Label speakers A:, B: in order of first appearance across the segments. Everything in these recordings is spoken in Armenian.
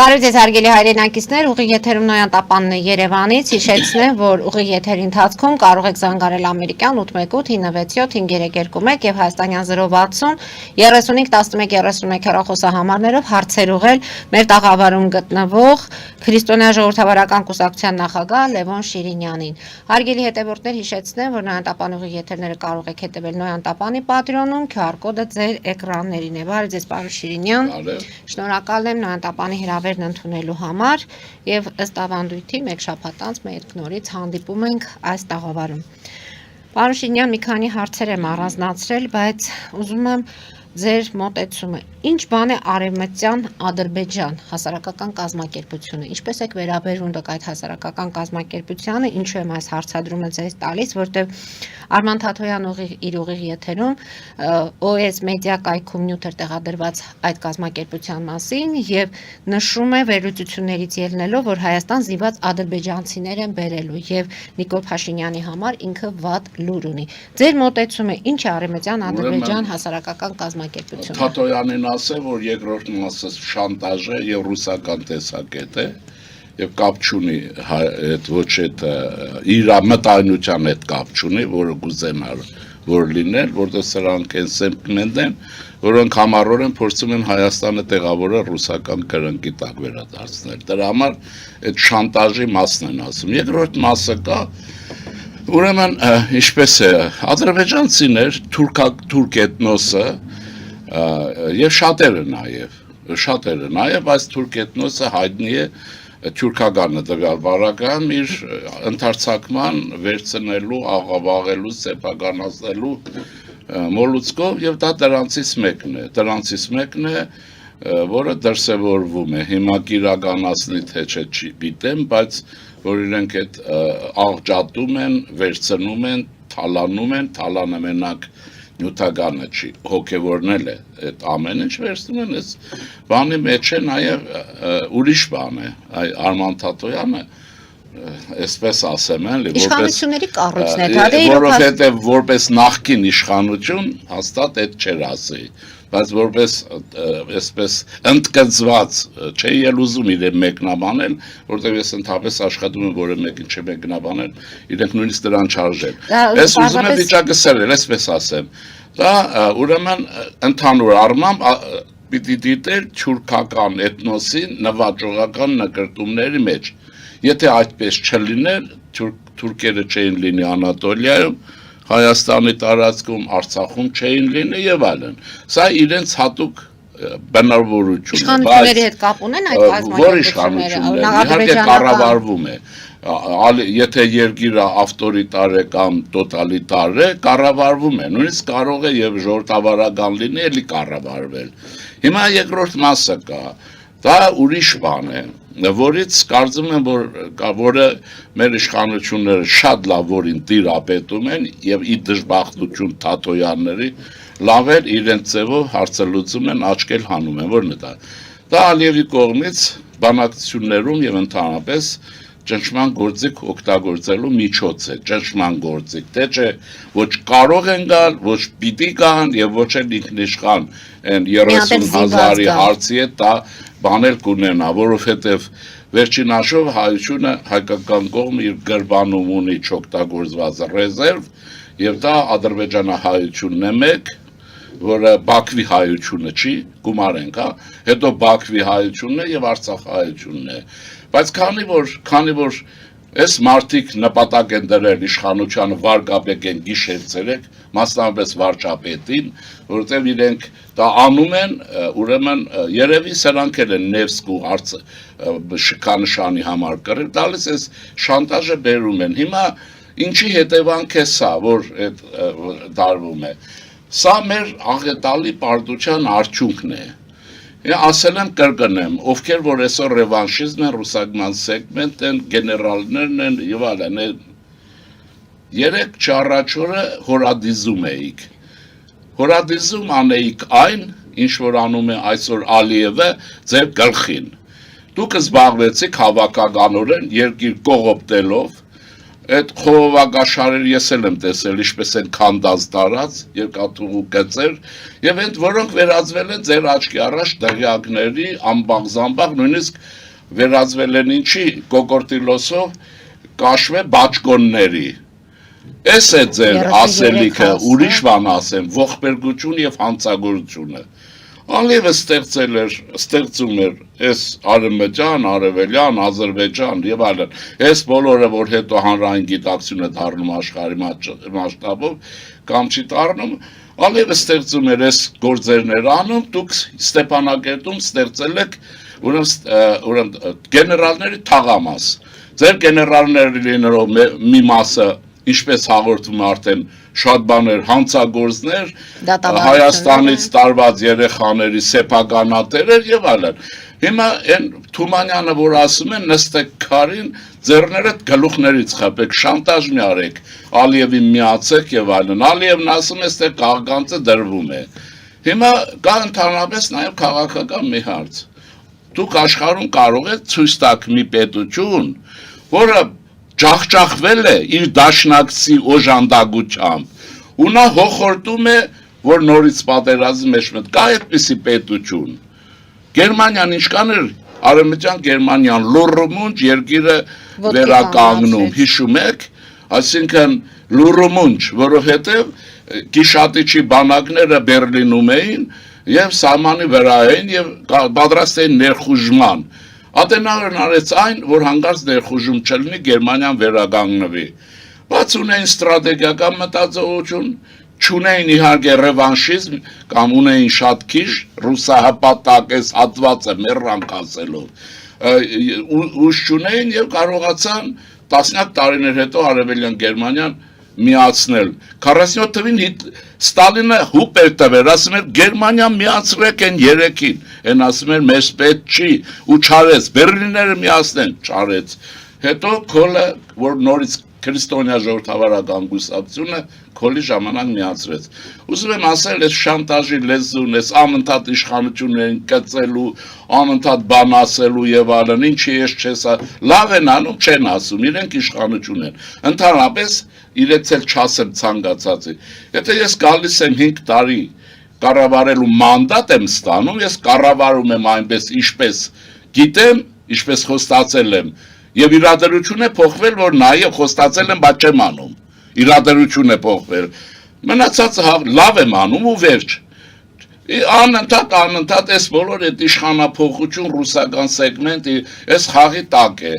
A: Բարև ձեզ հարգելի հայրենակիցներ, ուղիղ եթերում Նոյան Տապանն է Երևանից, հիշեցնեմ, որ ուղիղ եթերի ընթացքում կարող եք զանգարել ամերիկյան 818-997-5321 եւ հայաստանյան 060 3511 հեռախոսահամարներով հարցեր ուղղել մեր տաղավարում գտնվող Քրիստոնյա ժողովրդավարական կուսակցության նախագահ Լևոն Շիրինյանին։ Հարգելի հետևորդներ, հիշեցնեմ, որ Նոյան Տապան ուղիղ եթերները կարող եք հետևել Նոյան Տապանի Patreon-ում, QR կոդը ձեր էկրաններին է։ Բարև ձեզ, պարոն Շիրինյան։ Շնորհակալ եմ Նոյան Տապանի հրավերն ընդունելու համար եւ ըստ ավանդույթի մեկ շաբաթ անց մենք նորից հանդիպում ենք այս տաղավարում։ Պարոն Շիրինյան, մի քանի հարցեր եմ առանձնացրել, բայց ուզում եմ ձեր մոտեցումը։ Ինչ բան է Արևմտյան Ադրբեջան հասարակական կազմակերպությունը։ Ինչպես եք վերաբերվում դուք այդ հասարակական կազմակերպությանը, ինչու եմ այս հարցադրումը ձեզ տալիս, որտեղ Արման Թաթոյան իր ուղիղ եթերում OS Media կայքում նյութ էր տեղադրված այդ կազմակերպության մասին եւ նշում է վերլուծություններից ելնելով, որ Հայաստան զինված ադրբեջանցիներ են բերելու եւ Նիկոլ Փաշինյանի համար ինքը վատ լուր ունի։ Ձեր մոտեցումը ինչ է Արևմտյան Ադրբեջան հասարակական կազմակերպությունը։
B: Թաթոյանին ասեմ, որ երկրորդ մասը շանտաժ է եւ ռուսական տեսակետ է եւ կապ չունի այդ ոչ այդ իր մտայնության հետ կապ չունի, որը կուզենար որ լինել, որտեղ սրանք են սեմպլմենտ են, որոնք համառորեն փորձում են Հայաստանը տեղավորել ռուսական կրնկի տակ վերադարձնել։ Դրա համար այդ շանտաժի մասն են ասում։ Երկրորդ մասը կա ուրեմն ինչպես է ադրբեջանցիներ, թուրք էթնոսը եւ շատերը նաեւ այս թուրք էթնոսը հայտնի է թուրքագանը տվյալ բարակայում իր ընդարձակման վերցնելու, աղավաղելու, սեփականացնելու մոլուցկով եւ դա դրանցից մեկն է, որը դրսևորվում է հիմա իրականացնի թե չի գիտեմ, բայց որ իրենք այդ աղջատում են, վերցնում են, թալանը մենակ նյութականը չի, հոգևորնել է այդ ամեն ինչ վերցնում են, այս բանի մեջ է նաև ուրիշ բան է, Արման Թաթոյանը, այսպես ասեմ,
A: իշխանությունների կառույցն է,
B: որովհետև որպես նախկին իշխանություն հաստատ այդ չէր ասի, բայց որպես այսպես ընդգծված չէ ել ուզում իրեն մեկնաբանել, որտեղ ես ընդհանրապես աշխատում եմ որը մեկին չմեկնաբանել, իրենք նույնիսկ դրան չարժեն։ Ես ուզում եմ վիճակը սերել, այսպես ասեմ։ Դա ուրեմն ընդհանուր առմամբ պիտի դիտել թուրքական էթնոսի նվաճողական նկրտումների մեջ։ Եթե այդպես չլիներ, թուրքերը չէին լինի Անատոլիայում, Հայաստանի տարածքում, Արցախում չէին լինի եւ այլն։ Սա իրենց հատուկ բնավորություն է,
A: իշխանությունների հետ կապ ունեն այդ
B: կազմակերպությունները, իհարկե կառավարվում է։ Եթե երկիրը ավտորիտար է կամ տոտալիտար է, կառավարվում է, նույնիսկ կարող է եւ ժողովրդավարական լինի, էլի կառավարվել։ Հիմա երկրորդ մասը կա, դա ուրիշ բան է, որից կարծում եմ, որը մեր իշխանությունները շատ լավ որին տիրապետում են եւ ի դժբախտություն Թաթոյանների լավ էր իրենց ձևով հարցը լուծում են, աչքել հանում են, որն է դա։ Դա Ալիևի կողմից բանակցություններում եւ ընդհանրապես ճնշման գործիք օգտագործելու միջոց է, ճնշման գործիք, թե չէ ոչ կարող են գալ, ոչ պիտի գան եւ ոչ էլ ինքնիշխան այն 30,000-ի հարցի է դա բանել կունենա, որովհետև վերջին հաշվով հայությունը հայկական կողմը իր գրբանում ունի չօգտագործված ռեզերվ եւ դա ադրբեջանահայությունն է մեկ, որը Բաքվի հայությունը չի, գումարենք, հա, հետո Բաքվի հայությունն է եւ Արցախահայությունն է, բայց քանի որ այս մարդիկ նպատակ են դրել իշխանությանը վարկապետ են գիշեր-ցերեկ, մասնավորապես վարչապետին, որովհետև իրենք դա անում են, ուրեմն երևի սրանք էլ են Նևսկ ու շքանշանի համար կրել, տալիս այս շանտաժը բերում են։ Հիմա ինչի հետևանք է սա, որ դարվում է։ Սա մեր աղետալի պարտության արդյունքն է։ Ասել եմ կրկնեմ, ովքեր որ այսօր ռևանշիզմ են, ռուսական սեգմենտ են, գեներալներն են եւ այլն։ Երեք չառաջ օրը հորադիզում էիք։ Հորադիզում անեիք այն, ինչ որ անում է այսօր Ալիևը ձեր գլխին։ Դուք զբաղվեցիք հավաքականորեն երկիր կողոպտելով, այդ խողովակաշարեր ես էլ եմ տեսել, ինչպես են քանդած տարած, երկաթուղու գծեր, եւ այդ որոնք վերածվել են ձեր աչքի առաջ դղյակների, ամբաղ-զամբաղ, նույնիսկ վերածվել են ինչի կոկորտիլոսով կաշվե բաճկոնների։ Էս է ձեր ասելիքը, ուրիշ բան ասեմ, ողբերգություն եւ հանցագործությունը։ Ալիևը ստեղծում էր այս Արևմտյան, Արևելյան, Ադրբեջան եւ այլն։ Այս բոլորը, որ հետո հանրային գիտակցություն է դառնում աշխարհի մասշտաբով, կամ չի դառնում, Ալիևը ստեղծում էր այս գործերներ անում, դուք Ստեփանակերտում ստեղծել եք ուրեմն գեներալների թաղամաս։ Ձեր գեներալները լինելով մի մասը, ինչպես հաղորդում արդեն շատ բաներ հանցագործներ, Հայաստանից տարված երեխաների սեփականատերեր եւ այլն։ Հիմա այն Թումանյանը, որ ասում են նստեք քարին, ձեռներդ գլուխներից խփեք, շանտաժ մի արեք, Ալիևին միացեք եւ այլն։ Ալիևն ասում է, այստեղ քաղաքանցը դրվում է։ Հիմա կա ընդհանրապես նաեւ քաղաքական մի հարց։ Դուք աշխարհում կարող եք ցույց տալ մի պետություն, որը ջախջախվել է իր դաշնակցի օժանդակությամբ ու նա հոխորտում է, որ նորից պատերազմի մեջ կա այդպիսի պետություն։ Գերմանիան ինչքան էր Արևմտյան Գերմանիան լուրումունջ երկիրը վերականգնում, հիշում եք, այսինքն լուրումունջ, որովհետև գիշատիչի բանակները Բերլինում էին եւ սահմանի վրա էին եւ պատրաստ էին ներխուժման։ Ադենաուրն արեց այն, որ հանկարծ ներխուժում չլինի, Գերմանիան վերականգնվի։ Բայց ունեին ստրատեգիական մտածողություն, չունեին իհարկե ռևանշիզմ, կամ ունեին շատ քիչ ռուսահպատակ այս հատվածը մեռանք ասելով։ Ուժ չունեին եւ կարողացան տասնյակ տարիներ հետո Արևելյան Գերմանիան միացնել։ 47 թվին Ստալինը հուպ էր տվել, ասում էր Գերմանիան միացրեք են երեքին, են ասում էր մեզ պետք չի ու չարեց, Բերլինները միացնեն, չարեց։ Հետո Քոլը, որ նորից քրիստոնյա ժողովրդավարական կուսակցությունը Քոլի ժամանակ միացրեց։ Ուզում եմ ասել, այս շանտաժի լեզուն, այս անընդհատ իշխանություններին կծելու, անընդհատ բան ասելու եւ այլն, ինչի ես չես, լավ են անում, չեն ասում, իրենք իշխանություն են։ Ընդհանրապես իրենց էլ չասեմ ցանկացածի։ Եթե ես գալիս եմ 5 տարի կառավարելու մանդատ եմ ստանում, ես կառավարում եմ այնպես, ինչպես գիտեմ, ինչպես խոստացել եմ, եւ իրադրություն է փոխվել, որ նաեւ խոստացել եմ, բայց չեմ անում։ Իրադրություն է փոխվել։ Մնացածը լավ եմ անում ու վերջ։ Անընդհատ այս բոլոր այդ իշխանափոխություն ռուսական սեգմենտի այս խաղի տակ է։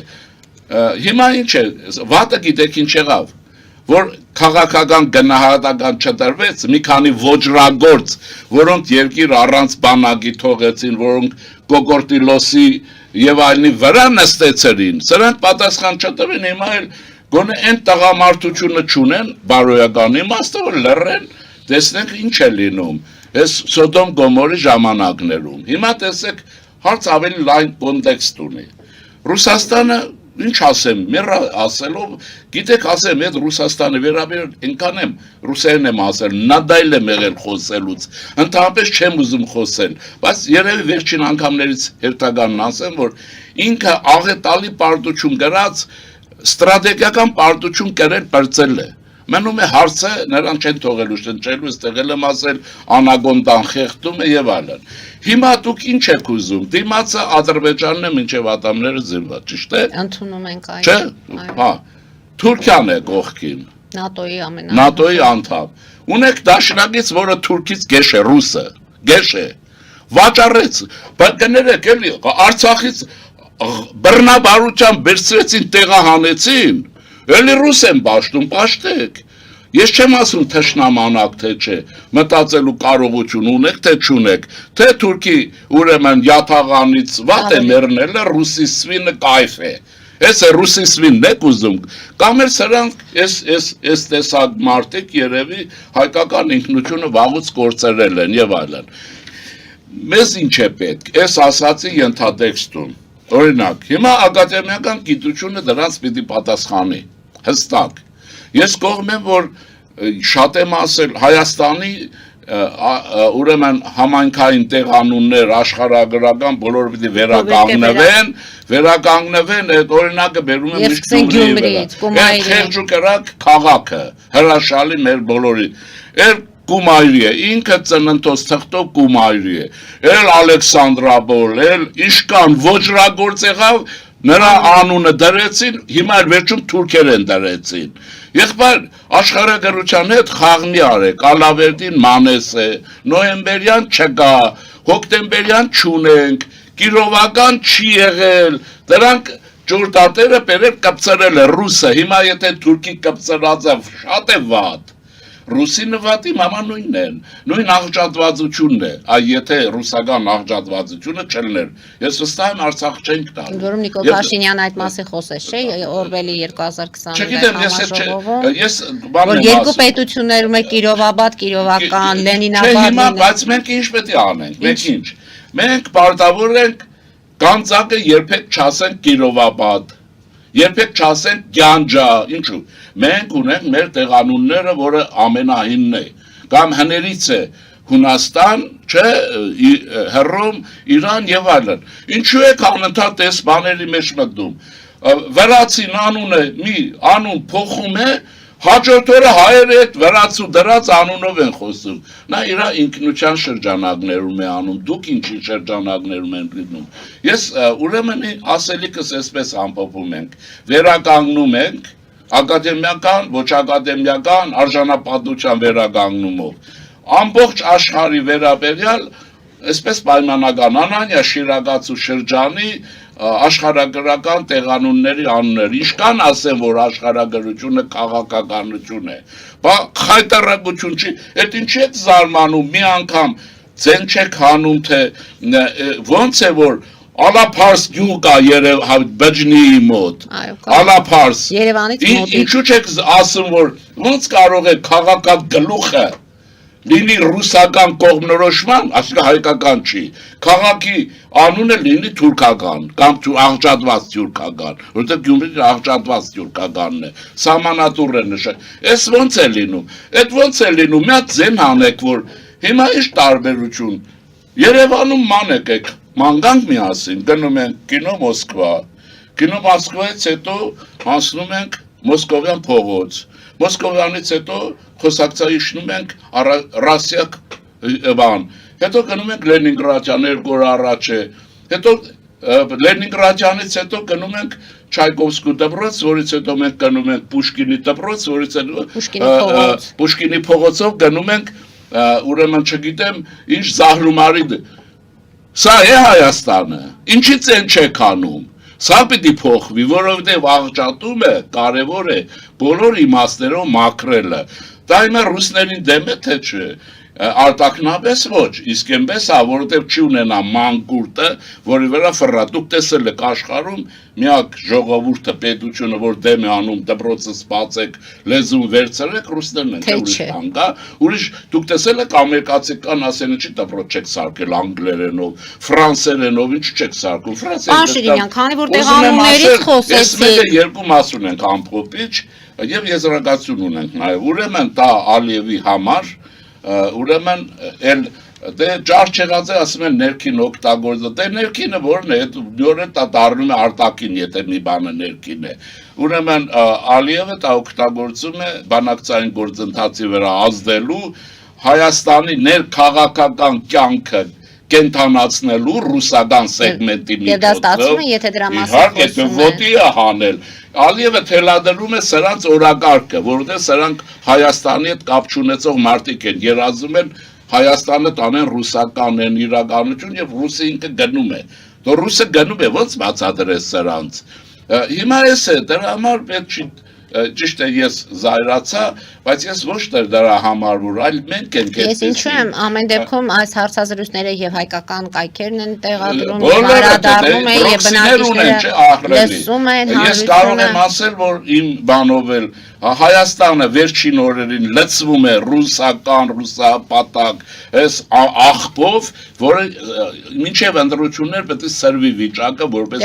B: Հիմա ինչ է, վատը գիտեք ինչ եղավ, որ քաղաքական գնահատական չտրվեց, մի քանի ոճրագործ, որոնք երկիր առանց բանակի թողեցին, որոնք կոկորտիլոսի եւ այլնի վրա նստեցրին, սրանք պատասխան չտվին, հիմա էլ գոնե այն տղամարդությունը չունեն, բարոյական իմաստը, որ լռեն, տեսնենք ինչ է լինում, այս Սոդոմ Գոմորի ժամանակներում։ Հիմա տեսեք, հարց ավելի լայն կոնտեքստ ունի։ Ռուսաստանը ինչ ասեմ, մեռա ասելով, գիտեք ասեմ, այդ Ռուսաստանը վերաբերել այնքան եմ ռուսերեն եմ ասել, նադայլ եմ եղել խոսելուց, ընդհանրապես չեմ ուզում խոսել, բայց երևի վերջին անգամներից հերթականն ասեմ, որ ինքը աղետալի պարտություն գրած, ստրատեգիական պարտություն կրել բրծել է։ Մնում է հարցը, նրան չեն թողելու շնչելու, ստեղել եմ ասել, անագոնդան խեղդում է եւ այլն։ Հիմա դուք ինչ եք ուզում, դիմացը Ադրբեջանն է մինչև ատամները զինված, ճիշտ է։
A: Ընդունում ենք այն։
B: Չէ, հա։ Թուրքիան է կողքին։ ՆԱՏՕ-ի անդամ։ Ունեք դաշնակից, որը թուրքից գեշ է, ռուսը, գեշ է։ Վաճառեց, բայց կներեք էլի, Արցախից բռնաբարությամբ վերցրեցին, տեղահանեցին։ Էլի ռուս են պաշտում, պաշտեք։ Ես չեմ ասում թշնամանակ թե չէ, մտածելու կարողություն ունեք թե չունեք, թե Թուրքի ուրեմն յաթաղանից վատ է մեռնելը, ռուսիսվինը կայֆ է։ Այս է ռուսիսվինն եք ուզում, կամ էլ սրանք այս տեսակ մարդիկ երևի հայկական ինքնությունը վաղուց կորցրել են եւ այլն։ Մեզ ինչ է պետք, այս ասացի ենթատեքստում։ Օրինակ, հիմա ակադեմիական գիտությունը դրանց պիտի պատասխանի, հստակ։ Ես կողմ եմ, որ շատ եմ ասել, Հայաստանի ուրեմն համայնքային տեղանուններ աշխարհագրական բոլորը պիտի վերականգնվեն, այդ օրինակը բերում եմ միշտ
A: Գյումրիից, Կումայրի։
B: Խեղճուկրակ քաղաքը, հրաշալի մեր բոլորի։ Էլ Կումայրի է, ինքը ծննդոց թղթով Կումայրի է։ Էլ Ալեքսանդրապոլ, էլ Իշկան ոճրագործ եղավ, նրա անունը դրեցին, հիմա էլ վերջում թուրքերեն դրեցին։ Եղբայր աշխարհագրության հետ խաղնի արեք, Ալավերդին մանես է, նոյեմբերյան չկա, հոկտեմբերյան չունենք, կիրովական չի եղել, դրանք ջուրտատերը բերել կպցրել է ռուսը, հիմա եթե թուրքի կպցրած է շատ է վատ, ռուսի նվատի մամա նույնն են, նույն աղջատվածությունն է, այ եթե ռուսական աղջատվածությունը չլներ, ես վստահ եմ Արցախ չենք տալ։
A: Որում Նիկոլ Փաշինյանը այդ մասին խոսեց, չէ՞, Օրվելի 2020
B: համաժողովում,
A: որ երկու պետություններում է Կիրովաբադ, Կիրովական, Լենինաբադ։
B: Հիմա, բայց մենք ինչ պետք է անենք, մենք ինչ։ Մենք պարտավոր ենք Գանձակը երբեք չասենք Կիրովաբադ, երբեք չասենք Գյանջա, ինչու։ Մենք ունենք մեր տեղանունները, որը ամենահինն է, կամ հներից է Հունաստան, չէ, Հռոմ, Իրան եւ այլն։ Ինչու եք անընդհատ այս բաների մեջ մտնում։ Վրացին անունը մի անուն փոխում է, հաջորդ օրը հայերը այդ վրացու դրած անունով են խոսում։ Նա իր ինքնության շրջանակներում է անում, դուք ինչի շրջանակներում են լինում։ Ես ուրեմն ասելիքս այսպես ամփոփում ենք, վերականգնում ենք ակադեմիական, ոչ ակադեմիական արժանապատվության վերականգնումով։ Ամբողջ աշխարհի վերաբերյալ այսպես պայմանական Անանյա Շիրակացու շրջանի աշխարհագրական տեղանունների անուններ, ինչքան ասեմ, որ աշխարհագրությունը քաղաքականություն է, բա խայտարակություն չի, այդ ինչի եք զարմանում, մի անգամ ձեն չեք հանում, թե ոնց է, որ Ալափարս գյուղ կա Բջնիի մոտ, Ալափարս, ինչու չեք ասում, որ ոնց կարող է քաղաքագլուխը լինի ռուսական կողմնորոշման, այսինքն հայկական չի, քաղաքի անունը լինի թուրքական, կամ աղջատված թուրքական, որովհետև Գյումրին աղջատված թուրքականն է, սահմանատուր է նշել, այս ոնց է լինում, այդ ոնց է լինում, մի հատ ձեն հանեք, որ հիմա ինչ տարբերություն, Երևանում մանեք եք, մանգանք միասին, գնում ենք կինո Մոսկվա, կինո Մոսկվայից հետո հասնում ենք Մոսկովյան փողոց, Մոսկովյանից հետո խոսակցայի շնում ենք Ռասիա բան, հետո գնում ենք Լենինգրադյան 2 օր առաջ է, հետո Լենինգրադյանից հետո գնում ենք Չայկովսկու դպրոց, որից հետո մենք գնում ենք Պուշկինի դպրոց, որից հետո Պուշկինի փողոցով գնում ենք ուրեմն չգիտեմ ինչ Զահրումարի, սա է Հայաստանը, ինչից են չեք անում, սա պիտի փոխվի, որովհետև աղջատումը կարևոր է բոլոր իմաստներով մաքրելը, դա հիմա ռուսներին դեմ է թե չէ, արտաքնապես ոչ, իսկ այնպես է, որովհետև չի ունենա մանկուրտը, որի վրա ֆռա, դուք տեսել եք աշխարհում միակ ժողովուրդը պետությունը, որ դեմ է անում դպրոցը սպասեք, լեզուն վերցրեք, ռուսներն են, թե ուրիշ բան կա, ուրիշ դուք տեսել եք ամերիկացի կան ասեն ինչի դպրոց չեք սարքել անգլերենով, ֆրանսերենով, ինչ չեք սարքում,
A: Պաշիրյան, քանի որ տեղանուններից խոսեցիք,
B: երկու մաս ունենք ամփոփիչ եւ եզրակացություն ունենք նաեւ, ուրեմն դա Ալիևի համար ուրեմն էլ դե ճար չեղած է ասում են ներքին օգտագործը, դե ներքինը որն է, նորեն դա դառնում է արտաքին, եթե մի բանը ներքին է, ուրեմն Ալիևը դա օգտագործում է բանակցային գործընթացի վրա ազդելու Հայաստանի ներքաղաքական կյանքը կենթանացնելու ռուսական սեգմենտի միջոցով, իհարկե ոտի է հանել, Ալիևը թելադրում է սրանց օրակարգը, որովհետև սրանք Հայաստանի հետ կապ չունեցող մարդիկ են, երազում են Հայաստանը տանեն ռուսական են իրականություն եւ ռուսը ինքը գնում է, դու ռուսը գնում է, ոնց բացատրես սրանց, հիմա էս է, դրա համար պետք չի ճիշտ է ես զայրացա, բայց ես ոչ թե դրա համար, որ այլ մենք ենք
A: այդպես։ Ես ինչու եմ ամեն դեպքում այս հարցազրույցները եւ հայկական կայքերն են տեղադրում, հարադառնում են եւ բնակիչները լսում են,
B: ես կարող եմ ասել, որ իմ բանով էլ Հայաստանը վերջին օրերին լցվում է ռուսական, ռուսապատակ, այս աղբով, որը մինչև ընտրություններ պետք է սրվի վիճակը, որպես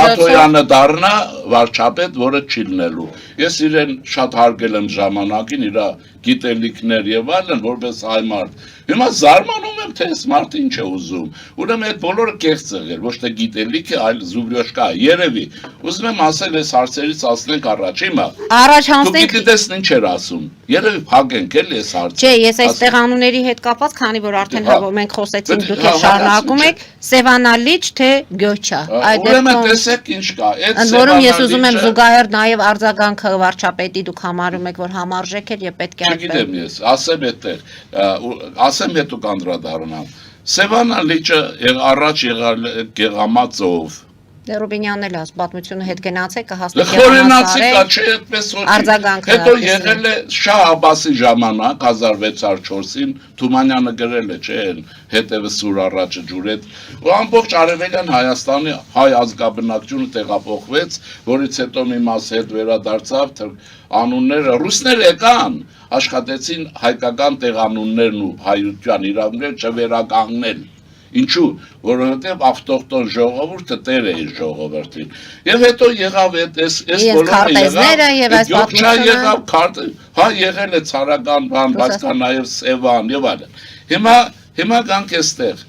B: Թաթոյանը դառնա վարչապետ, որը չի լինելու։ Ես իրեն շատ հարգել եմ ժամանակին, իր գիտելիքներ եւ այլն, որպես հայ մարդ։ Հիմա զարմանում եմ, թե այս մարդը ինչ է ուզում։ Ուրեմն այդ բոլորը կեղծ եղել, ոչ թե գիտելիքը, այլ զուբրյոշկա։ Երևի։ Ուզում եմ ասել, այս հարցերից ասենք առաջ հիմա։
A: Առաջ
B: Դուք
A: հանցնենք
B: գիտես ինչ էր ասում։ Երևի փակենք էլի այս հարցը։
A: Չէ, ես այս տեղանունների հետ կապված, քանի որ արդեն մենք խոսեցինք, դուք
B: հա,
A: էլ շարունակում եք, Սևանալիչ թե Գյոչա։
B: Ուրեմն տեսեք ինչ կա։
A: Ընդ որում ես ուզում եմ զուգահեռ նաև արձագանքը վարչապետի դուք համարում եք, որ համարժեք էր եւ պետք է
B: Չգիտեմ ես, ասեմ այդտեղ, ասեմ հետո կանդրադառնամ։ Սևանալիճը առաջ եղել Գեղամածով
A: Ռուբինյանն էլ ասում, պատմությունը հետ գնացեք, կհասնեք
B: Խորենացի կա, չէ, այդպես
A: արձագանքը
B: հետո եղել է Շահ Աբասի ժամանակ 1604-ին Թումանյանը գրել է, չէ, հետևը սուր առաջը ջուրետ, ու ամբողջ արևելյան Հայաստանի հայ ազգաբնակչությունը տեղափոխվեց, որից հետո մի մաս հետ վերադարձավ, անունները ռուսներ եկան, աշխատեցին հայկական տեղանուններն ու հայության իրավունքները չվերականգնել Ինչու, որովհետև ավտոխտոն ժողովուրդը տեր է իր ժողովրդին։ Եվ հետո եղավ այս
A: քարտեզները եւ այս պատմությունը
B: եղավ քարտը, հա եղել է ցարական բան, բայց կա նաև Սևան եւ այլն։ Հիմա գանք այստեղ։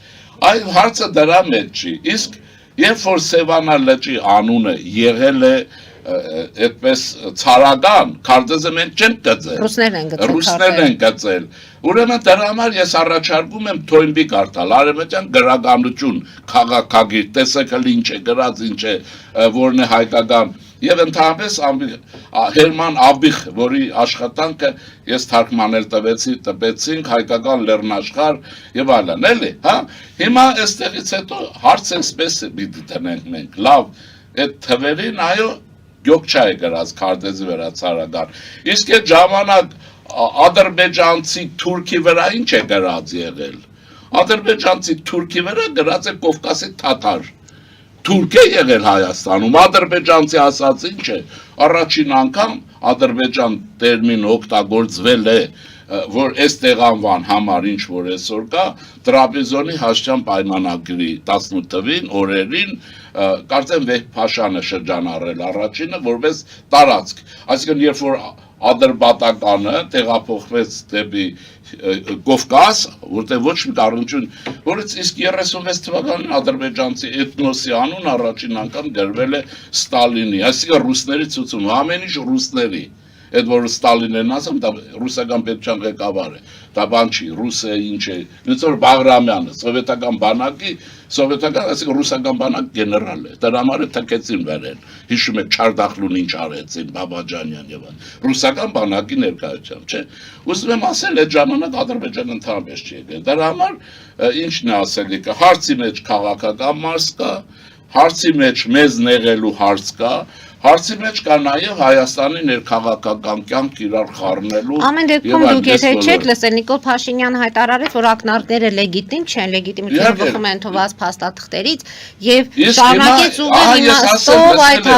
B: Այ հարցը դրա մեջ չի։ Իսկ երբ որ Սևանա լճի անունը եղել է այդպես ցարական, քարտեզը մենք չենք գծել։ Ռուսներն են գծել։ Ուրեմն դրա համար ես առաջարկում եմ Թոյնբի կարդալ, արևմտյան գրականություն, քաղաքագիր, տեսեք ինչ է գրած, ինչ է, որն է հայկական, եւ ընդհանրապես Հերման Աբիխ, որի աշխատանքը ես թարգմանել տվեցինք հայկական լեռնաշխարհ եւ այլն, էլի, հա։ Հիմա այստեղից հետո հարց էսպես պիտի տնենք մենք, լավ, այդ թվերին այո Գյոքչա է գրած քարտեզի վրա ցարական։ Իսկ այդ ժամանակ ադրբեջանցի թուրքի վրա ինչ է գրած եղել։ Ադրբեջանցի թուրքի վրա գրած է Կովկասի թաթար։ Թուրք է եղել Հայաստանում, ադրբեջանցի ասած ինչ է։ Առաջին անգամ ադրբեջան տերմին օգտագործվել է, որ այս տեղանվան համար ինչ որ այսօր կա, Տրապեզոնի հաշտյան պայմանագրի 18 թվին օրերին կարծեմ Վեհ Փաշանը շրջանառել առաջինը որպես տարածք, այսինքն երբ որ ադրբատականը տեղափոխվեց դեպի Կովկաս, որտեղ ոչ մի կառույցություն, որից իսկ 36 թվականին ադրբեջանցի էթնոսի անուն առաջին անգամ գրվել է Ստալինի, այսինքն ռուսների ցուցում, ամեն ինչ ռուսների Այդ որ Ստալինն ասում, դա ռուսական պետության ղեկավար է, դա բան չի, ռուս է, ինչ է, նույնիսկ որ Բաղրամյանը, սովետական բանակի, սովետական, այսինքն ռուսական բանակ գեներալ է, դրա համար է թքեցին վերեն, հիշում եք Չարդախլուն ինչ արեցին, Բաբաջանյան եւ այլն, ռուսական բանակի ներկայությամբ, չէ։ Ուզում եմ ասել, այդ ժամանակ Ադրբեջանը ընդհանրապես չի եկել, դրա համար ինչն է ասելիքը, հարցի մեջ քաղաքական մարզ կա, հարցի մեջ մեզ նեղելու հարց կա, Հարցի մեջ կա նաև Հայաստանի ներքաղաքական կյանք իրար խառնելու
A: Ամեն դեպքում դուք եթե չեք լսել Նիկոլ Փաշինյանը հայտարարեց, որ ակնարկները լեգիտիմ չեն, լեգիտիմությունը բխում է ընդունված փաստաթղթերից եւ շարունակեց ուղիղ իմաստով այդ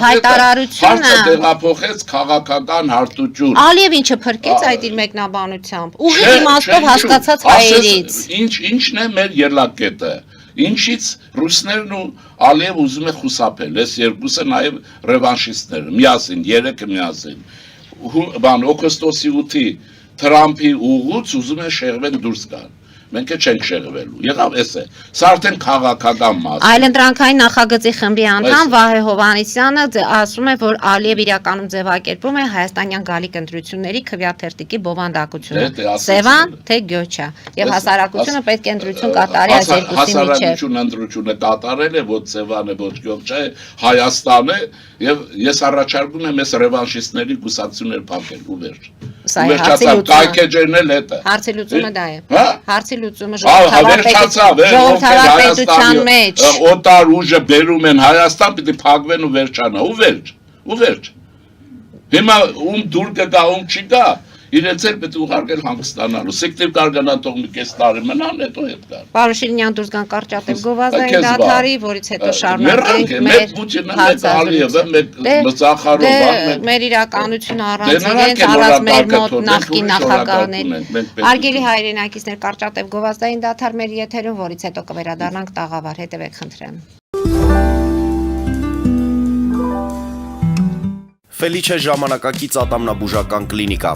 A: հայտարարությունը
B: հարցը տեղափոխեց քաղաքական հարթություն։
A: Ալիև ինչը փրկեց այդ իր մեկնաբանությամբ։ Ուղիղ իմաստով հասկացած հայերից։
B: Ինչն է մեր ելակետը։ Ինչից ռուսներն ու Ալիև ուզում է խուսափել, այս երկուսը նաև ռևանշիստներ, միասին, երեքը միասին, բան օգոստոսի 8-ի Թրամփի ուղուց ուզում են շեղվել դուրս գալ, մենք չենք շեղվելու, եղավ էս է, սա արդեն քաղաքական մաս է։
A: Այլընտրանքային նախագծի խմբի անդամ Վահե Հովհաննիսյանը ասում է, որ Ալիև իրականում ձևակերպում է հայաստանյան գալիք ընտրությունների քվեաթերթիկի բովանդակությունը, Սևան թե Գյոչա, եւ հասարակությունը պետք է ընտրություն կատարի այս երկուսի միջեւ։
B: Հասարակությունը ընտրությունը կատարել է, ոչ Սևան է, ոչ Գյոչա է, Հայաստան է, եւ ես առաջարկում եմ այս ռևանշիստների կուսակցություններ փակել ու վերջ։
A: Սա է հարցի
B: լուծումը։
A: Հարցի լուծումը դա է։
B: Հա?
A: Հարցի լուծումը
B: ժողովրդավարության մեջ օտար ուժը բերում են Հայաստան, պիտի փակվեն ու վերջանա, ու վերջ։ Հիմա ում դուր կգա, ում չի գա, իրենց էլ պետք է ուղարկել հանգստանալու։ Սեկտիվ կարողանա թող մի կես տարի մնան, հետո հետ գա։
A: Պարոն Շիրինյան դուրս գան Կարճատև գովազդային դաթարի, որից հետո շարունակենք մեր
B: Պուտինը, մեր Ալիևը, մեր Մծախարովը,
A: մեր իրականությունը առանց իրենց առանց մեր մոտ նախկին նախագահներ։ Արգելի հայրենակիցներ Կարճատև գովազդային դաթար մեր եթերում, որից հետո կվերադառնանք տաղավար, հետևեք խնդրեմ։
C: Ֆելիչե ժամանակակից ատամնաբուժական կլինիկա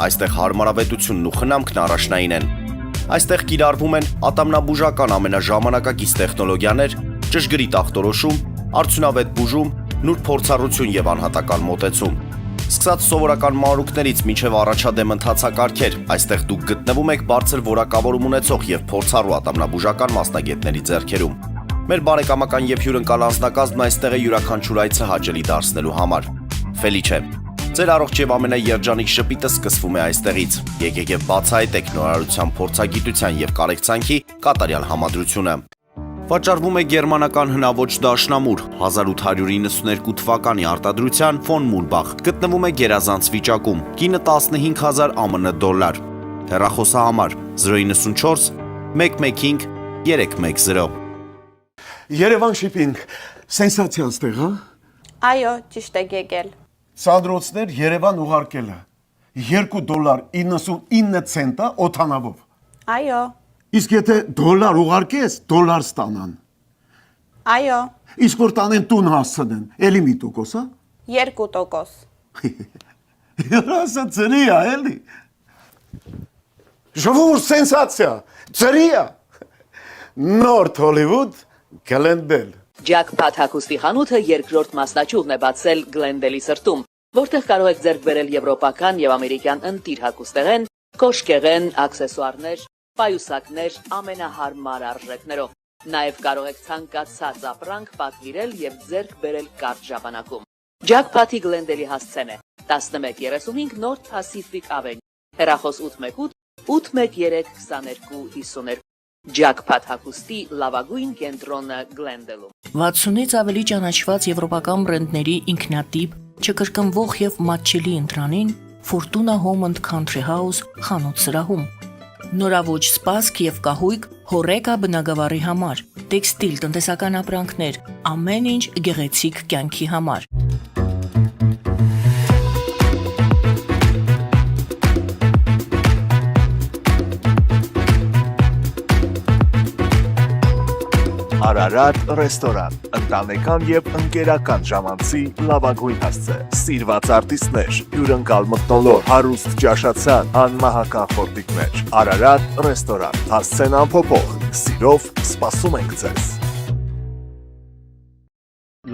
C: Այստեղ հարմարավետությունն ու խնամքն առաջնային են։ Այստեղ կիրառվում են ատամնաբուժական ամենաժամանակակից տեխնոլոգիաներ, ճշգրիտ ախտորոշում, արդյունավետ բուժում, նուրբ փորձառություն եւ անհատական մոտեցում։ Սկսած սովորական մանրուքներից մինչև առաջադեմ ընթացակարգեր, այստեղ դուք գտնվում եք բարձր որակավորում ունեցող եւ փորձառու ատամնաբուժական մասնագետների ձեռքերում։ Մեր բարեկամական եւ հյուրընկալ անձնակազմն այստեղ է յուրաքանչյուր այցը հաճելի դարձնելու համար։ Ֆելիչե, ձեր առողջ եւ ամենաերջանիկ շպիտը սկսվում է այստեղից։ Եկեք եւ բացահայտեք նորարարության փորձագիտության եւ կարեկցանքի կատարյալ համադրությունը։ Վաճառվում է գերմանական հնաոճ դաշնամուր 1892 թվականի արտադրության ֆոն Մուլբախ, գտնվում է գերազանց վիճակում, կինը 15000 ԱՄՆ դոլար։ Հեռախոսահամար 094 115 310։
D: Երևան շիփինգ, սենսացիա ստեղ, հա։
E: Այո, ճիշտ եք եկել։
D: Սանդրոցներ Երևան ուղարկելը $2.99 օթանավով։
E: Այո,
D: Իսկ եթե դոլար ուղարկես, դոլար ստանան։
E: այո,
D: Իսկ որ տանեն տուն հասցնեն, էլի մի տոկոս, հա։
E: 2%։
D: Հրասա ծրի է, էլի։ Ժողովուրդ սենսացիա, ծրի է։ Նորթ Հոլիվուդ, Գլենդել։
F: Ջաքփաթ հագուստի խանութը երկրորդ մասնաճյուղն է բացել Գլենդելի սրտում, որտեղ կարող եք ձեռք բերել եվրոպական եւ ամերիկյան ընտիր հագուստեղեն, կոշկեղեն, աքսեսուարներ, պայուսակներ ամենահարմար արժեքներով։ Նաեւ կարող եք ցանկացած ապրանք պատվիրել եւ ձեռք բերել կարճ ժամանակում։ Ջաքփաթի Գլենդելի հասցեն է 1135 North Pacific Avenue, հեռախոս 818 813 2252։ Ջաքփաթ հագուստի լավագույն կենտրոնը Գլենդելում։
G: 60-ից ավելի ճանաչված եվրոպական բրենդների ինքնատիպ, չկրկնվող եւ մատչելի ընտրանին Fortuna Home and Country House խանութ սրահում։ Նորավոճ սպասք եւ կահույք հորեկա բնագավառի համար, տեքստիլ տնտեսական ապրանքներ, ամեն ինչ գեղեցիկ կյանքի համար։
H: Արարատ ռեստորան, ընտանեկան եւ ընկերական ժամանցի լավագույն հասցե, սիրված արտիստներ, հյուրընկալ մթնոլորտ, հարուստ ճաշացան, անմահական խորտիկներ։ Արարատ ռեստորան, հասցեն անփոփոխ, սիրով սպասում ենք ձեզ։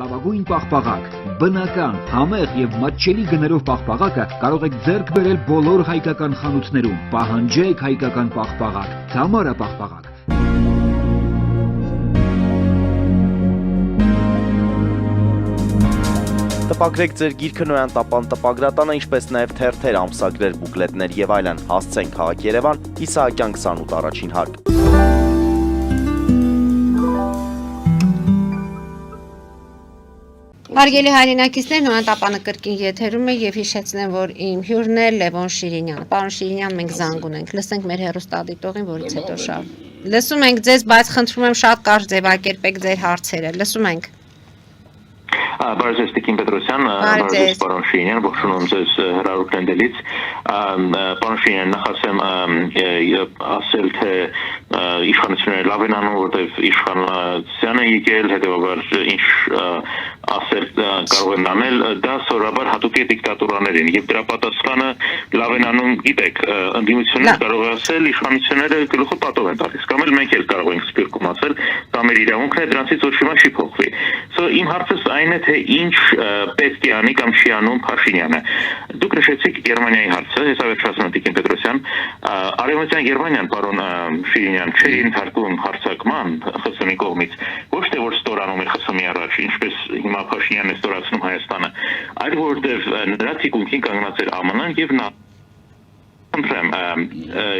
I: Լավագույն պաղպաղակ, բնական, համեղ եւ մատչելի գներով պաղպաղակը կարող եք ձեռք բերել բոլոր հայկական խանութներում։ Պահանջեք հայկական պաղպաղակ, Թամարա պաղպաղակ։
C: Տպագրեք ձեր գիրքը Նոյան տապան տպագրատանը, ինչպես նաև թերթեր, ամսագրեր, բուկլետներ եւ այլն։ Հասցեն քաղաք Երևան, Իսահակյան 28 առաջին հարկ։
A: Հարգելի հայրենակիցներ, Նոյան տապանը կրկին եթերում է եւ հիշեցնեմ, որ իմ հյուրն է Լևոն Շիրինյանը։ Պարոն Շիրինյան, մենք զանգ ունենք։ Լսենք մեր հեռուստադիտողին, որից հետո շավ։ Լսում ենք ձեզ, բայց խնդրում եմ շատ կարճ ձևակերպեք ձեր հարցերը։ Լսում ենք։
J: Բարև ձեզ Տիկին Պետրոսյան, բարև ձեզ պարոն Շիրինյան, ողջունում ձեզ հրավերն ընդելից։ Պարոն Շիրինյան, նախ ասել թե իշխանությունները լավ են անում, որտեղ իշխանության է եկել, հետևաբար ինչ ասել կարող են անել, դա սովորաբար հատուկ է դիկտատուրաներին եւ դրա պատասխանը լավ են անում, գիտեք, ընդդիմությունները կարող է ասել իշխանությունները գլուխը պատով են տալիս, կամ էլ մենք էլ կարող ենք սպիրկում ասել, դա մեր իրավունքն է, դրանցից ոչ մի բան չի փոխվի։ Իմ հարցս այն է, թե ինչ պետք է անի կամ չի անում Փաշինյանը։ Դուք նշեցիք Գերմանիայի հարցը, հեսա վերջացնում եմ Տիկին Պետրոսյան, Արևմտյան Գերմանիան, պարոն Շիրինյան, չէր ընդհարկում հարձակման ԽՍՀՄ-ի կողմից, ոչ թե որ ստորանում էր ԽՍՀՄ-ի առաջ, ինչպես հիմա Փաշինյանն է ստորացնում Հայաստանը, այլ որտեղ նրա թիկունքին կանգնած էր ԱՄՆ-ն եւ նա Խնդրեմ,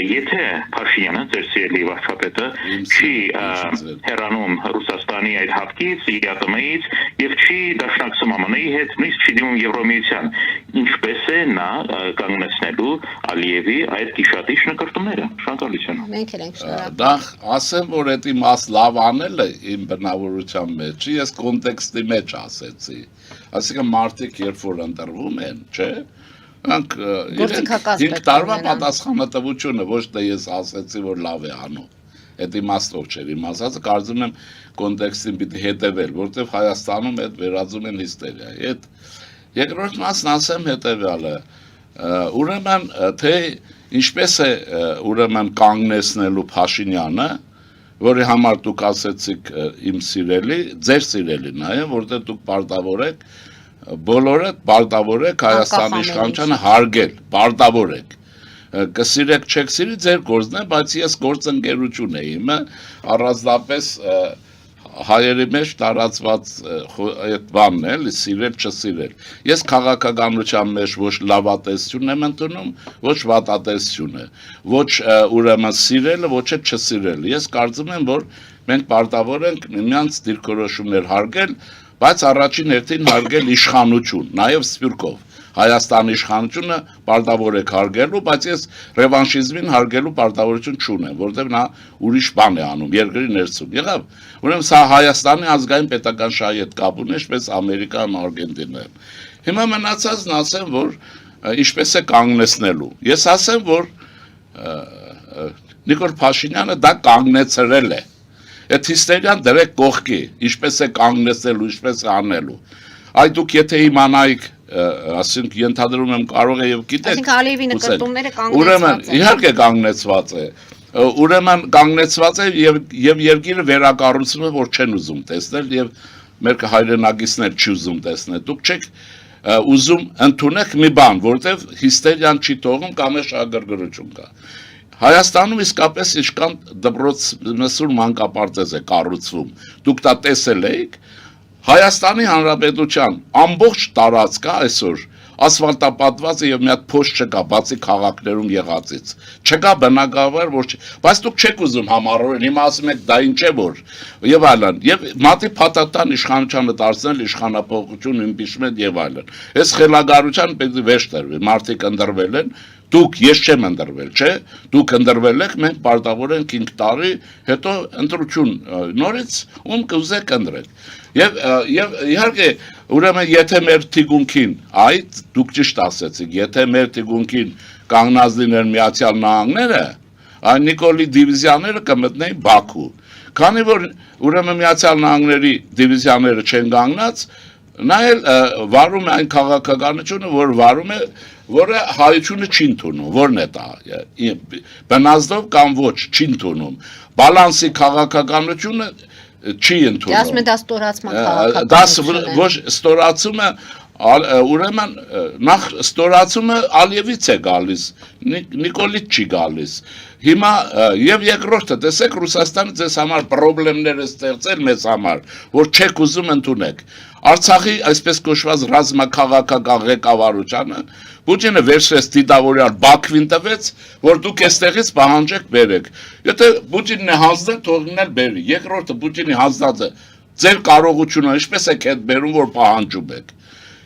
J: եթե Փաշինյանը, ձեր սիրելի վարչապետը, չի հեռանում Ռուսաստանի այդ հատկից, ԵԱՏՄ-ից եւ չի դաշնակցում ԱՄՆ-ի հետ, նույնիսկ չի դիմում Եվրոմիության, ինչպես է նա կանգնեցնելու Ալիևի այդ գիշատիչ նկարտումները։ Շնորհակալություն։
A: Մենք էլ ենք շնորհակալ։
B: Դա ասեմ, որ դա մաս լավ անելը իմ բնավորության մեջ, ես կոնտեքստի մեջ ասեցի։ Այսինքն մարդիկ երբ որ ընտրվում են, չէ՞, Անք 5 տարվա պատասխանատվությունը ոչ թե ես ասեցի, որ լավ է անում։ Այդ իմաստով չէր, իմ ասածը կարծում եմ կոնտեքստին պիտի հետևել, որտեղ Հայաստանում այդ վերածում են հիստերիայի։ Այդ երկրորդ մասն ասեմ հետևյալը, Ուրեմն թե ինչպես է ուրեմն կանգնեցնելու Փաշինյանը, որի համար դուք ասեցիք իմ սիրելի, ձեր սիրելի նաև, որտեղ դուք պարտավոր եք բոլորը պարտավոր եք Հայաստանի իշխանությանը հարգել, պարտավոր եք։ Կսիրեք, չեք սիրի, ձեր գործն է, բայց ես գործընկերություն է իմը, առանձնապես հայերի մեջ տարածված այդ բանն է, սիրել, չսիրել։ Ես քաղաքականության մեջ ոչ լավատեսություն եմ ընդունում, ոչ վատատեսությունը, ոչ ուրեմն սիրելը, ոչ է չսիրելը։ Ես կարծում եմ, որ մենք պարտավոր ենք միմյանց դիրքորոշումներ հարգել, բայց առաջին հերթին հարգել իշխանություն, նաև սփյուռքով։ Հայաստանի իշխանությունը պարտավոր է հարգելու, բայց ես ռևանշիզմին հարգելու պարտավորություն չունեմ, որովհետև նա ուրիշ բան է անում երկրի ներսում։ Եղավ, ուրեմն սա Հայաստանի ազգային պետական շահի հետ կապ ունի, ինչպես Ամերիկան, Արգենտինան։ Հիմա մնացածն ասեմ, որ ինչպես է կանգնեցնելու։ Ես ասեմ, որ Նիկոլ Փաշինյանը դա կանգնեցրել է։ Այդ հիստերիան դրեք կողքի, ինչպես է կանգնեցնելու, ինչպես է անելու։ Այ դուք եթե իմանայիք ասենք ենթադրում եմ կարող է եւ գիտեք
A: այսինքն Ալիևի նկարտումները կանգնեցված են
B: ուրեմն իհարկե կանգնեցված է ուրեմն կանգնեցված է եւ երկիրը վերակառուցում է որ չեն ուզում տեսնել եւ մեր հայրենակիցներ չուզում տեսնել դուք չեք ուզում ընդունեք մի բան որտեվ հիստերիան չի թողում կամ է շահագրգռություն կա Հայաստանում իսկապես իշքան դպրոց մսուր մանկապարտեզ է կառուցվում դուք դա տեսել եք Հայաստանի Հանրապետության ամբողջ տարածքը այսօր ասֆալտապատված է եւ մի հատ փոշ չկա, բացի քաղաքներում եղածից։ Չկա բնակավար, որ բայց դուք չեք ուզում համառորեն, հիմա ասում եք դա ինչ է որ եւ այլն։ Եվ մատի փաթաթան իշխանությանը դարձնել իշխանապողություն, իմպիչմենտ եւ այլն։ Այս խելագարության պետք է վերջ տրվի, մարդիկ ընտրվել են, դուք ես չեմ ընտրվել, չէ՞։ Դուք ընտրվել եք, մենք պարտավոր ենք 5 տարի, հետո ընտրություն նորից ում կուզեք ընտրեք։ Եվ իհարկե ուրեմն եթե մեր թիկունքին այդ դուք ճիշտ ասեցիք եթե մեր թիկունքին կանգնած լինեն Միացյալ Նահանգները այն Նիկոլի դիվիզիաները կմտնեին Բաքու քանի որ ուրեմն Միացյալ Նահանգների դիվիզիաները չեն կանգնած նա էլ վարում է այն քաղաքականությունը որ վարում է որը հայությունը չի ընդունում որն է դա բնազդով կամ ոչ չի ընդունում բալանսի քաղաքականությունը չի ընդունում։
A: Դասում է դա ստորացման քաղաքականություն։
B: Դա ոչ ստորացումը ուրեմն նախ ստորացումը Ալիևից է գալիս, Նիկոլից չի գալիս։ Հիմա եւ երկրորդը տեսեք Ռուսաստանը ձեզ համար խնդիրներ է ստեղծել մեզ համար, որ չեք ուզում ընդունեք։ Արցախի այսպես կոչված ռազմաքաղաքական ղեկավարությանը Պուտինը վերցրեց դիտավորյալ Բաքվին տվեց, որ դուք այստեղից պահանջեք բերեք։ Եթե Պուտինն է հանձնել, թողնել բերի։ Երկրորդը Պուտինի հանձնածը ձեր կարողությունը ինչպես եք հետ բերում, որ պահանջում եք։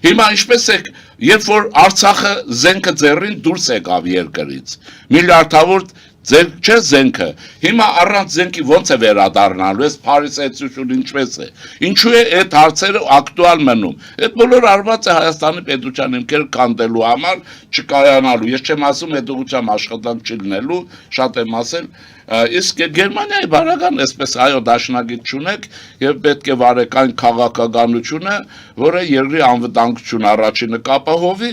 B: Հիմա ինչպես եք, երբ որ Արցախը զենքը ձեռին դուրս եկավ երկրից, միլիարդավոր ձեր չէ զենքը, հիմա առանց զենքի ոնց է վերադառնալու, այս փարիսեցությունը ինչպես է, ինչու է այդ հարցերը ակտուալ մնում, այդ բոլոր արված է Հայաստանի պետության հիմքերը քանդելու համար, չկայանալու, ես չեմ ասում այդ ուղղությամբ աշխատանք չի լինելու, շատ եմ ասել, իսկ Գերմանիայի բարական այսպես այո դաշնակից չունեք եւ պետք է վարեք այն քաղաքականությունը, որը երկրի անվտանգություն առաջինը կապահովի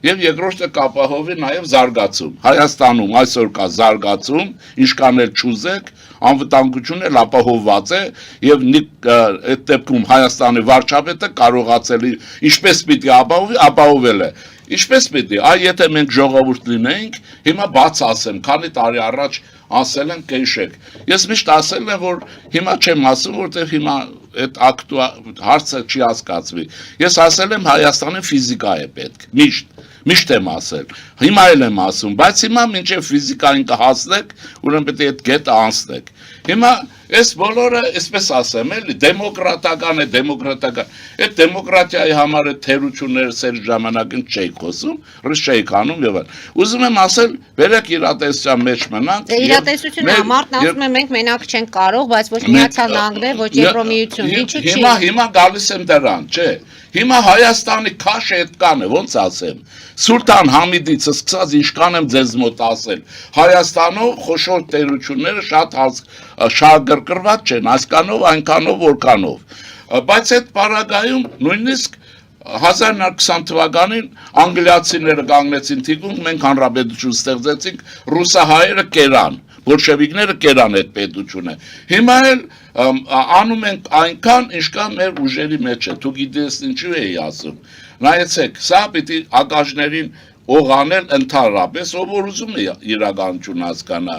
B: եւ երկրորդը կապահովի նաեւ զարգացում։ Հայաստանում այսօր կա զարգացում, ինչքան էլ չուզեք, անվտանգությունն էլ ապահովված է եւ այդ դեպքում Հայաստանի վարչապետը կարողացել է ինչպես պիտի ապահովի, ապահովել է։ Ինչպես պիտի, եթե մենք ժողովուրդ լինեինք, հիմա բաց ասեմ, քանի տարի առաջ ասել եմ կհիշեք։ Ես միշտ ասել եմ, որ հիմա չեմ ասում, որտեղ հիմա այդ հարցը չի հասկացվի։ Ես ասել եմ Հայաստանի ֆիզիկա է պետք, միշտ եմ ասել։ Հիմա էլ եմ ասում, բայց հիմա մինչև ֆիզիկային կհասնեք, ուրեմն պետք է այդ գետը անցնեք։ Հիմա այս բոլորը, այսպես ասեմ, էլի դեմոկրատական է, դեմոկրատական։ Այդ դեմոկրատիայի համար այդ թերությունները սեր ժամանակին չէի խոսում, ռուս չէի անում եւ այլն։ Ուզում եմ ասել, վերեք իրատեսության մեջ մնանք։
A: Իրատեսությունը մարդն ասում է մենք մենակ չենք կարող, բայց ոչ Միացյալ Նահանգները, ոչ Եվրոմիություն, ինչու՞ չի։
B: Հիմա գալիս եմ դրան, չէ։ Հիմա Հայաստանի քաշը այդ կանը, ոնց ասեմ։ Սուլտան Համիդից սկսած ինչքան եմ ձեզ մոտ ասել։ Հայաստանով խոշոր տերությունները շատ շահագրգռված չեն, այսքանով, այնքանով, որքանով։ Բայց այդ պարագայում նույնիսկ 1920 թվականին անգլիացիները կանգնեցին թիկունք, մենք հանրապետություն ստեղծեցինք, ռուսահայերը կերան, բոլշևիկները կերան այդ պետությունը։ Հիմա էլ անում ենք այնքան, ինչքան մեր ուժերի մեջ է, դու գիտես ինչու էի ասում։ Նայեցեք, սա պիտի ակաժներին օղանել ընդհանրապես, ով որ ուզում է իրականություն հասկանա։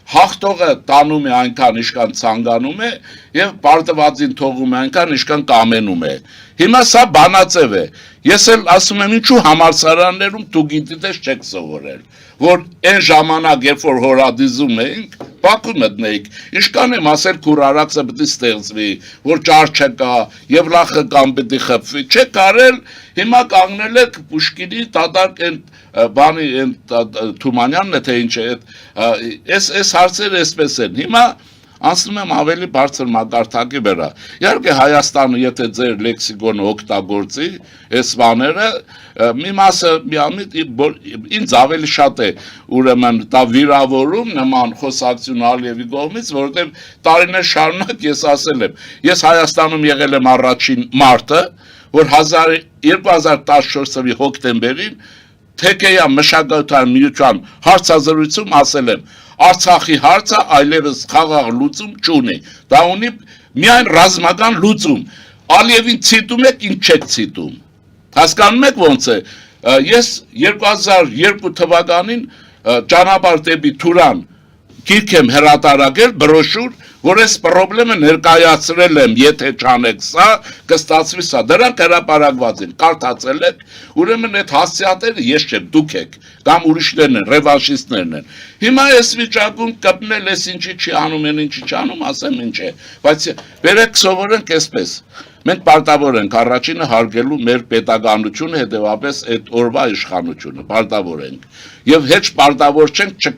B: Հաղթողը տանում է այնքան, ինչքան ցանկանում է, եւ պարտվածին թողում է այնքան, ինչքան կամենում է։ Հիմա սա բանաձև է։ Ես էլ ասում եմ, ինչու համալսարաններում դու գիտես չեք սովորել, որ այն ժամանակ, երբ որ հորադիզում էինք, Բաքու մտնեիք, ինչքան եմ ասել քուրարակսը պետք է ստեղծվի, որ ճար չկա, եւ լախը կամ պետք է խփվի, չեք արել, հիմա կանգնել եք Պուշկինի դատարկ այն բանի այն Թումանյանն է թե ինչ է, այս հարցերը էսպես են։ Հիմա անցնում եմ ավելի բարձր մակարդակի վրա։ Իհարկե Հայաստանը, եթե ձեր լեքսիկոնը օգտագործի, այս բաները, մի մասը ինձ ավելի շատ է ուրեմն դա վիրավորում նման խոսակցություն Ալիևի կողմից, որովհետև տարիներ շարունակ ես ասել եմ, ես Հայաստանում եղել եմ առաջին մարտը, որ 2014 թվականի հոկտեմբերին Թեկեյա մշակութային միության հարցազրույցում ասել եմ, Արցախի հարցը այլևս խաղաղ լուծում չունի, դա ունի միայն ռազմական լուծում, Ալիևին ցիտում եք, ինչ չեք ցիտում, հասկանում եք ոնց է, ես 2002 թվականին ճանապարհ դեպի Թուրան գիրք եմ հրատարակել, բրոշուր, որ այս պրոբլեմը ներկայացրել եմ, եթե չանեք սա, կստացվի սա, դրանք հրապարակված են, կարդացել եք, ուրեմն այդ հասցեատերը ես չեմ, դուք եք, կամ ուրիշներն են, ռևանշիստներն են, հիմա այս վիճակում կպնել ես ինչի չի անում, ինչի չանում, ասեմ ինչ է, բայց վերեք սովորենք այսպես, մենք պարտավոր ենք առաջինը հարգելու մեր պետականությունը, հետևապես այդ օրվա իշխանությունը, պարտավոր ենք, եւ հետ պարտավոր չենք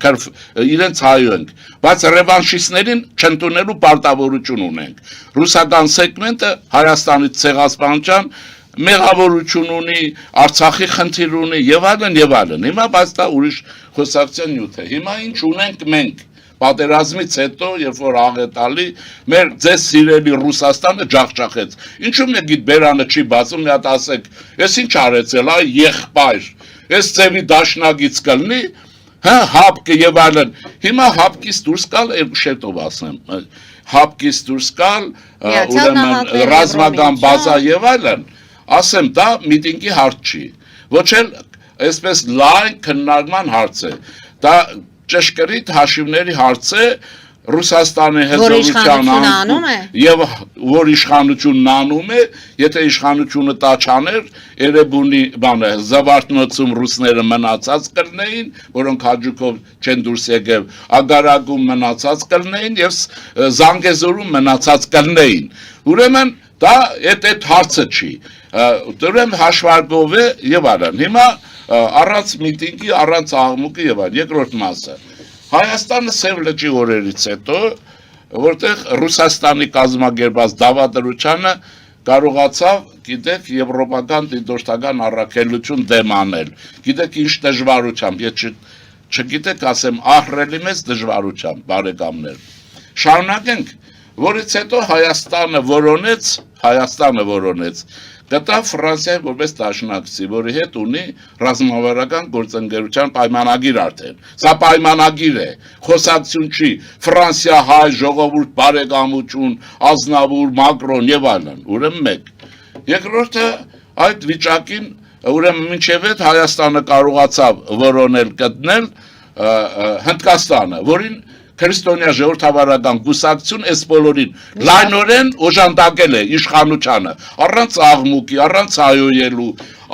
B: իրենց հայոյենք, բայց ռևանշիստներին չընդունելու պարտավորություն ունենք, ռուսական սեգմենտը Հայաստանից ցեղասպանության մեղավորություն ունի, Արցախի խնդիր ունի եւ այլն, հիմա բայց դա ուրիշ խոսակցության նյութ է, հիմա ինչ ունենք մենք, պատերազմից հետո, երբ որ աղետալի, մեր ձեզ սիրելի Ռուսաստանը ջախջախեց, ինչու՞մ եք բերանը չի բացում, մի հատ ասեք, ես ինչ արեցել, այ եղբայր, ես ձևի դաշնագից կլնի, հապկը եւ այլն, հիմա հապկից դուրս գալ, երկու շերտով ասեմ, հապկից դուրս գալ, ուրեմն ռազմական բազա եւ այլն, ասեմ, դա միտինգի հարց չի, ոչ էլ այսպես լայն քննարկման հարց է, դա ճշգրիտ հաշիվների հարց է Ռուսաստանի հզորության անում եւ որ իշխանությունն անում է, եթե իշխանությունը դա չաներ, Էրեբունի բանը Զավարթնոցում ռուսները մնացած կլնեին, որոնք հաջուկով չեն դուրս եկել, Ագարագում մնացած կլնեին եւ Զանգեզուրում մնացած կլնեին։ Ուրեմն դա այդ հարցը չի։ Ուրեմն հաշվարկով է եւ այլն։ Հիմա առանց միտինգի, առանց աղմուկի եւ այլն, երկրորդ մասը։ Հայաստանը Սև լճի օրերից հետո, որտեղ Ռուսաստանի կազմակերպած դավադրությանը կարողացավ, գիտեք, եվրոպական դիտորդական առաքելություն դեմ անել։ Գիտեք ինչ դժվարությամբ, ես չգիտեք, ասեմ, ահռելի մեծ դժվարությամբ, բարեկամներ։ Շարունակենք, որից հետո Հայաստանը որոնեց, գտավ Ֆրանսիայի որպես դաշնակցի, որի հետ ունի ռազմավարական գործընկերության պայմանագիր արդեն։ Սա պայմանագիր է, խոսակցություն չի, Ֆրանսիա, հայ, ժողովուրդ, բարեկամություն, Ազնավուր, Մակրոն եւ այլն, ուրեմն մեկ։ Երկրորդը այդ վիճակին, ուրեմն մինչև այդ Հայաստանը կարողացավ որոնել գտնել Հնդկաստանը, որին քրիստոնյա ժողովրդավարական կուսակցություն այս բոլորին լայնորեն օժանդակել է իշխանությանը, առանց աղմուկի, առանց հայոյելու,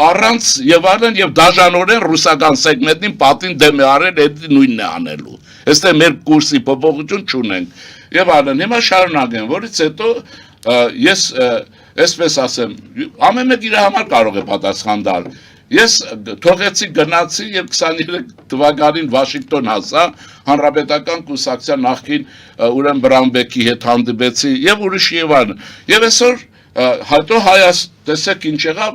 B: առանց եւ այլն եւ դաժանորեն ռուսական սեգմենտին պատին դեմ է արել, այդ նույնն է անելու։ Այստեղ մեր կուրսի փոփոխություն չունենք եւ այլն։ Հիմա շարունակեմ, որից հետո ես այսպես ասեմ, ամեն մեկ իր համար կարող է պատասխան տալ։ Ես թողեցի գնացի եւ 23 թվականին Վաշինգտոն հասա, հանրապետական կուսակցության նախկին ուրեմն Բրաունբեկի հետ հանդիպեցի եւ ուրիշ եւ այլն։ Եվ այսօր հետո տեսեք ինչ եղավ,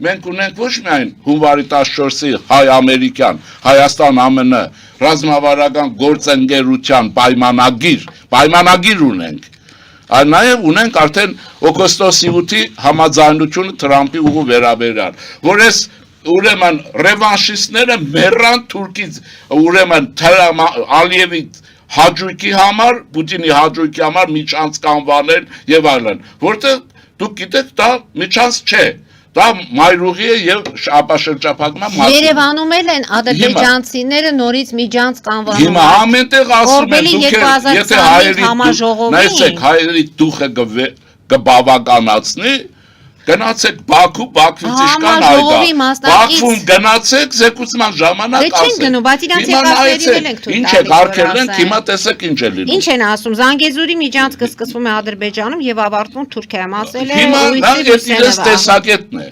B: մենք ունենք ոչ միայն հունվարի 14-ի հայ-ամերիկյան, Հայաստան-ԱՄՆ ռազմավարական գործընկերության պայմանագիր ունենք, Նաև ունենք արդեն օգոստոսի 8-ի համաձայնությունը Թրամփի ուղու վերաբերյալ, որ այս ուրեմն ռևանշիստները մեռան Թուրքից, ուրեմն Ալիևի հաջույքի համար, Պուտինի հաջույքի համար միջանցկանվանել եւ այլն, որտեղ դուք գիտեք դա միջանց չէ, դա մայրուղի է եւ ապաշրջափակման մասին։
A: Երևանում են ադրբեջանցիները նորից միջանց կանվանում։
B: Հիմա ամենտեղ ասում են դուք եթե հայերի դուխը կբավականացնի, գնացեք Բաքու, Բաքվից իշքան այդա։ Բաքվում գնացեք, զեկուցման ժամանակ ասեք։
A: Դե չեն գնում, բայց իրանց եկածներին ենք թույլ տալիս։
B: Ինչ է արկել ենք, հիմա տեսեք ինչ է լինում։
A: Ինչ են ասում, Զանգեզուրի միջանցքը սկսվում է Ադրբեջանում եւ ավարտվում Թուրքիայում, ասել է
B: Հիմա իրենց տեսակետն է։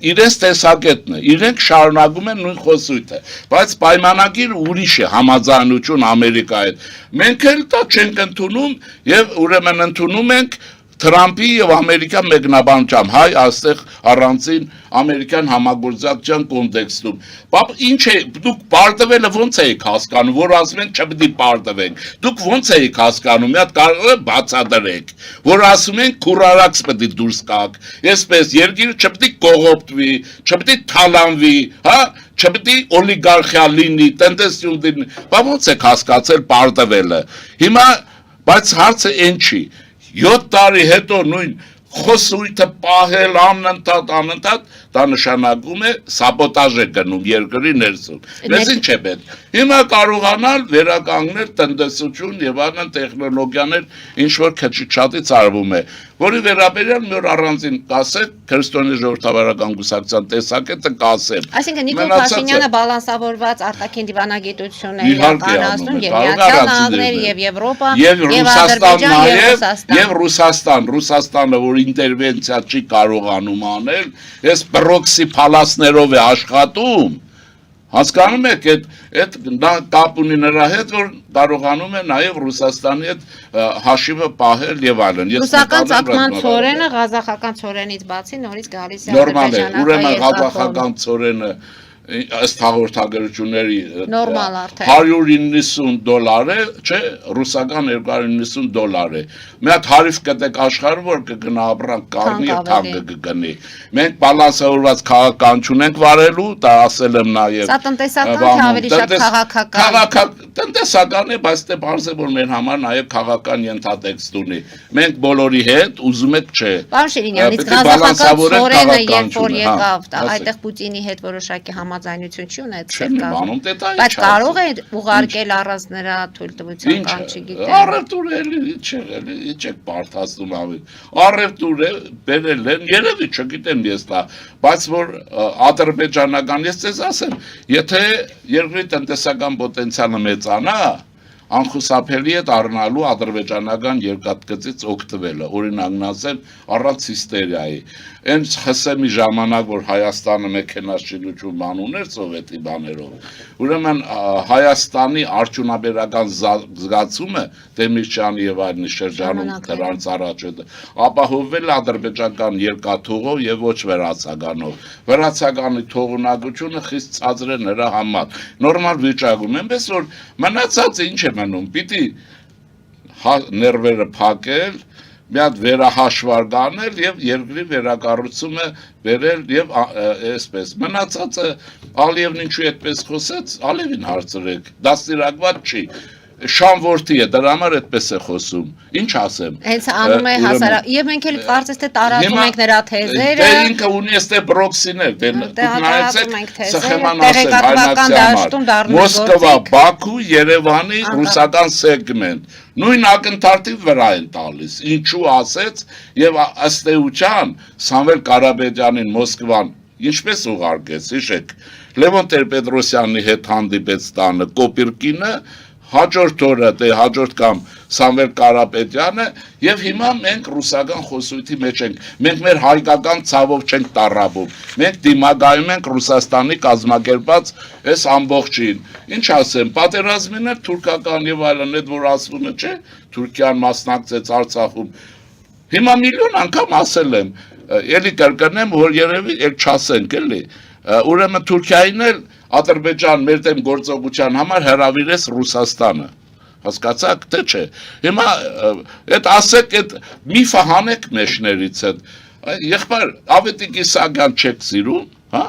B: Իրենց տեսակետն է, իրենք շարունակում են նույն խոսույթը, բայց պայմանագիր ուրիշ է, համաձայնություն Ամերիկայի հետ։ Մենք էլ դա չենք ընդունում եւ ուրեմն ընդունում ենք Թրամփի եւ ամերիկյան մեկնաբանությամբ, հայ այստեղ առանցին ամերիկյան համագործակցության կոնտեքստում։ Բապ ինչ է, դուք պարտվելը ոնց եք հասկանում, որ ասում են չպետք է պարտվենք։ Դուք ոնց եք հասկանում, մի հատ կարող է բացատրեք, որ ասում են քուրարաքս պետք է դուրս գաք։ Այսպես երկիրը չպետք է կողոպտվի, չպետք է թալանվի, հա, չպետք է օլիգարխիա լինի, տնտեսություն լինի։ Բա ոնց եք հասկացել պարտվելը։ Հիմա, բայց հարցը այն չի 7 տարի հետո նույն խոսույթը պահել անընդհատ դա նշանակում է սաբոտաժ է գնում երկրի ներսում։ Մեզ ինչ է պետք։ Հիմա կարողանալ վերականգնել տնտեսություն եւ այլն տեխնոլոգիաներ, ինչ որ քչիչատից արվում է, որի վերաբերյալ մի օր առանձին կասեք քրիստոնյա ժողովրդավարական կուսակցության տեսակետը կասեմ։
A: Այսինքն Նիկոլ Փաշինյանը բալանսավորված արտաքին դիվանագիտություն է իրականացնում եւ Միացյալ Նահանգներ եւ Եվրոպա եւ Ադրբեջան եւ Ռուսաստան։ Ռուսաստանը որ ինտերվենցիա չի կարողանում անել, այս պրոքսի փալասներով է աշխատում։ Հասկանում եք, այդ կապ ունի նրա հետ, որ կարողանում է նաև Ռուսաստանի հետ հաշիվը պահել եւ այլն։ Ռուսական ցակման ծորենը ղազախական ծորենից բացի նորից գալիս է
B: Նորմալ է, ուրեմն ղազախական ծորենը ըստ հաղորդագրությունների $190 է, չէ, ռուսական $290 է։ Մի հատ հարիվ կտեք աշխարհը, որ կգնա ապրանք կառնի եւ թանկը կգնի։ Մենք բալանսավորված քաղաքականություն ենք վարելու, դա ասել եմ նաեւ։
A: Սա տնտեսական թե ավելի շատ քաղաքական։
B: Տնտեսական է, բայց դե բարձր որ մեր համար նաեւ քաղաքական ենթատեքստ ունի։ Մենք բոլորի հետ ուզում ենք չէ։
A: Պարոն Շիրինյան, իսկ ղազախական ծորենը երբ որ եկավ, այդտեղ Պուտինի հետ որոշակի համաձայնություն չի ունեցել, բայց կարող է ուղարկել առանց նրա թույլտվության կամ չգիտեմ։
B: Առևտուր էլի չեք բարթացնում ավելի։ Առևտուր է բերել են, երևի չգիտեմ ես դա, բայց որ ադրբեջանական ես ձեզ ասեմ, եթե երկրի տնտեսական պոտենցիալը մեծանա, անխուսափելի է դառնալու ադրբեջանական երկաթգծից օգտվելը, օրինակ ասեմ, առանց հիստերիայի։ Այն խսեմի ժամանակ, որ Հայաստանը մեքենաշինություն բան ուներ սովետի բաներով, ուրեմն Հայաստանի արդյունաբերական զգացումը Դեմիրճյանի եւ այլնի շրջանում դրանց առաջ ապահովվել ադրբեջանական երկաթուղով եւ ոչ վերացականով։ Վերացականի թողունակությունը խիստ ցածր է նրա համար։ Նորմալ վիճակում այնպես որ մնացածը ինչ է մնում, պիտի ներվերը փակել, մի հատ վերահաշվարկ անել եւ երկրի վերակառուցումը վերել եւ այսպես մնացածը Ալիևն ինչու այդպես խոսեց, Ալիևին հարցրեք, դաստիարակված չի։ Շան որդի է, դրա համար այդպես է խոսում։ Ինչ ասեմ։
A: Հենց անում է հասարակ։ Եվ մենք էլ կարծես թե տարածում ենք նրա թեզերը։
B: Դե ինքը ունի էստե բրոքսիներ, դե նայեցեք, սխեման ասեմ, Մոսկվա, Բաքու, Երևանի ռուսական սեգմենտ։ Նույն ակնթարթի վրա են տալիս։ Ինչու ասեց եւ ըստ էության Սամվել Կարապետյանին Մոսկվան ինչպես ուղարկեց, հիշեք։ Լևոն Տեր-Պետրոսյանի հետ հանդիպեց տանը Կոպիրկինը, հաջորդ օրը դե հաջորդ կամ Սամվել Կարապետյանը եւ հիմա մենք ռուսական խոսույթի մեջ ենք։ Մենք մեր հայկական ցավով չենք տառապում։ Մենք դիմագայում ենք Ռուսաստանի կազմակերպած այս ամբողջին։ Ինչ ասեմ, պատերազմին է թուրքական եւ այլն, այդ որ ասվում է, չէ, Թուրքիան մասնակցեց Արցախում։ Հիմա միլիոն անգամ ասել եմ, էլի կրկնեմ, որ երևի էլ չասենք էլի։ Ուրեմն Թուրքիային էլ Ադրբեջան մեր դեմ գործողության համար հրավիրեց Ռուսաստանը, Հասկացաք, թե չէ։ Հիմա այդ ասեք, այդ միֆը հանեք մեջներից այդ եղբայր Ավետիք Իսահակյան չեք սիրում, հա?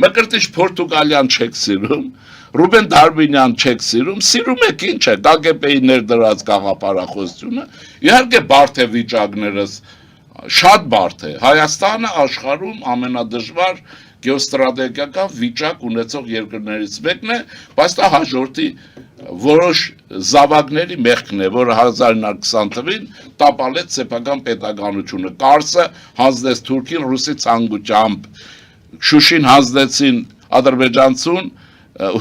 B: Մկրտիչ Պորտուգալյան չեք սիրում, Ռուբեն Դարբինյան չեք սիրում եք ինչ է, ԿԳՊ-ի ներդրած գաղափարախոսությունը, իհարկե բարդ է վիճակներս, շատ բարդ է, Հայաստանը աշխարհում ամենադժվար գեոստրատեգիական վիճակ ունեցող երկրներից մեկն է, բայց դա հաջորդի որոշ զավակների մեղքն է, որը 1920 թվականին տապալեց սեփական պետականությունը, Կարսը հանձնեց Թուրքին ռուսի ցանկությամբ, Շուշին հանձնեցին ադրբեջանցուն,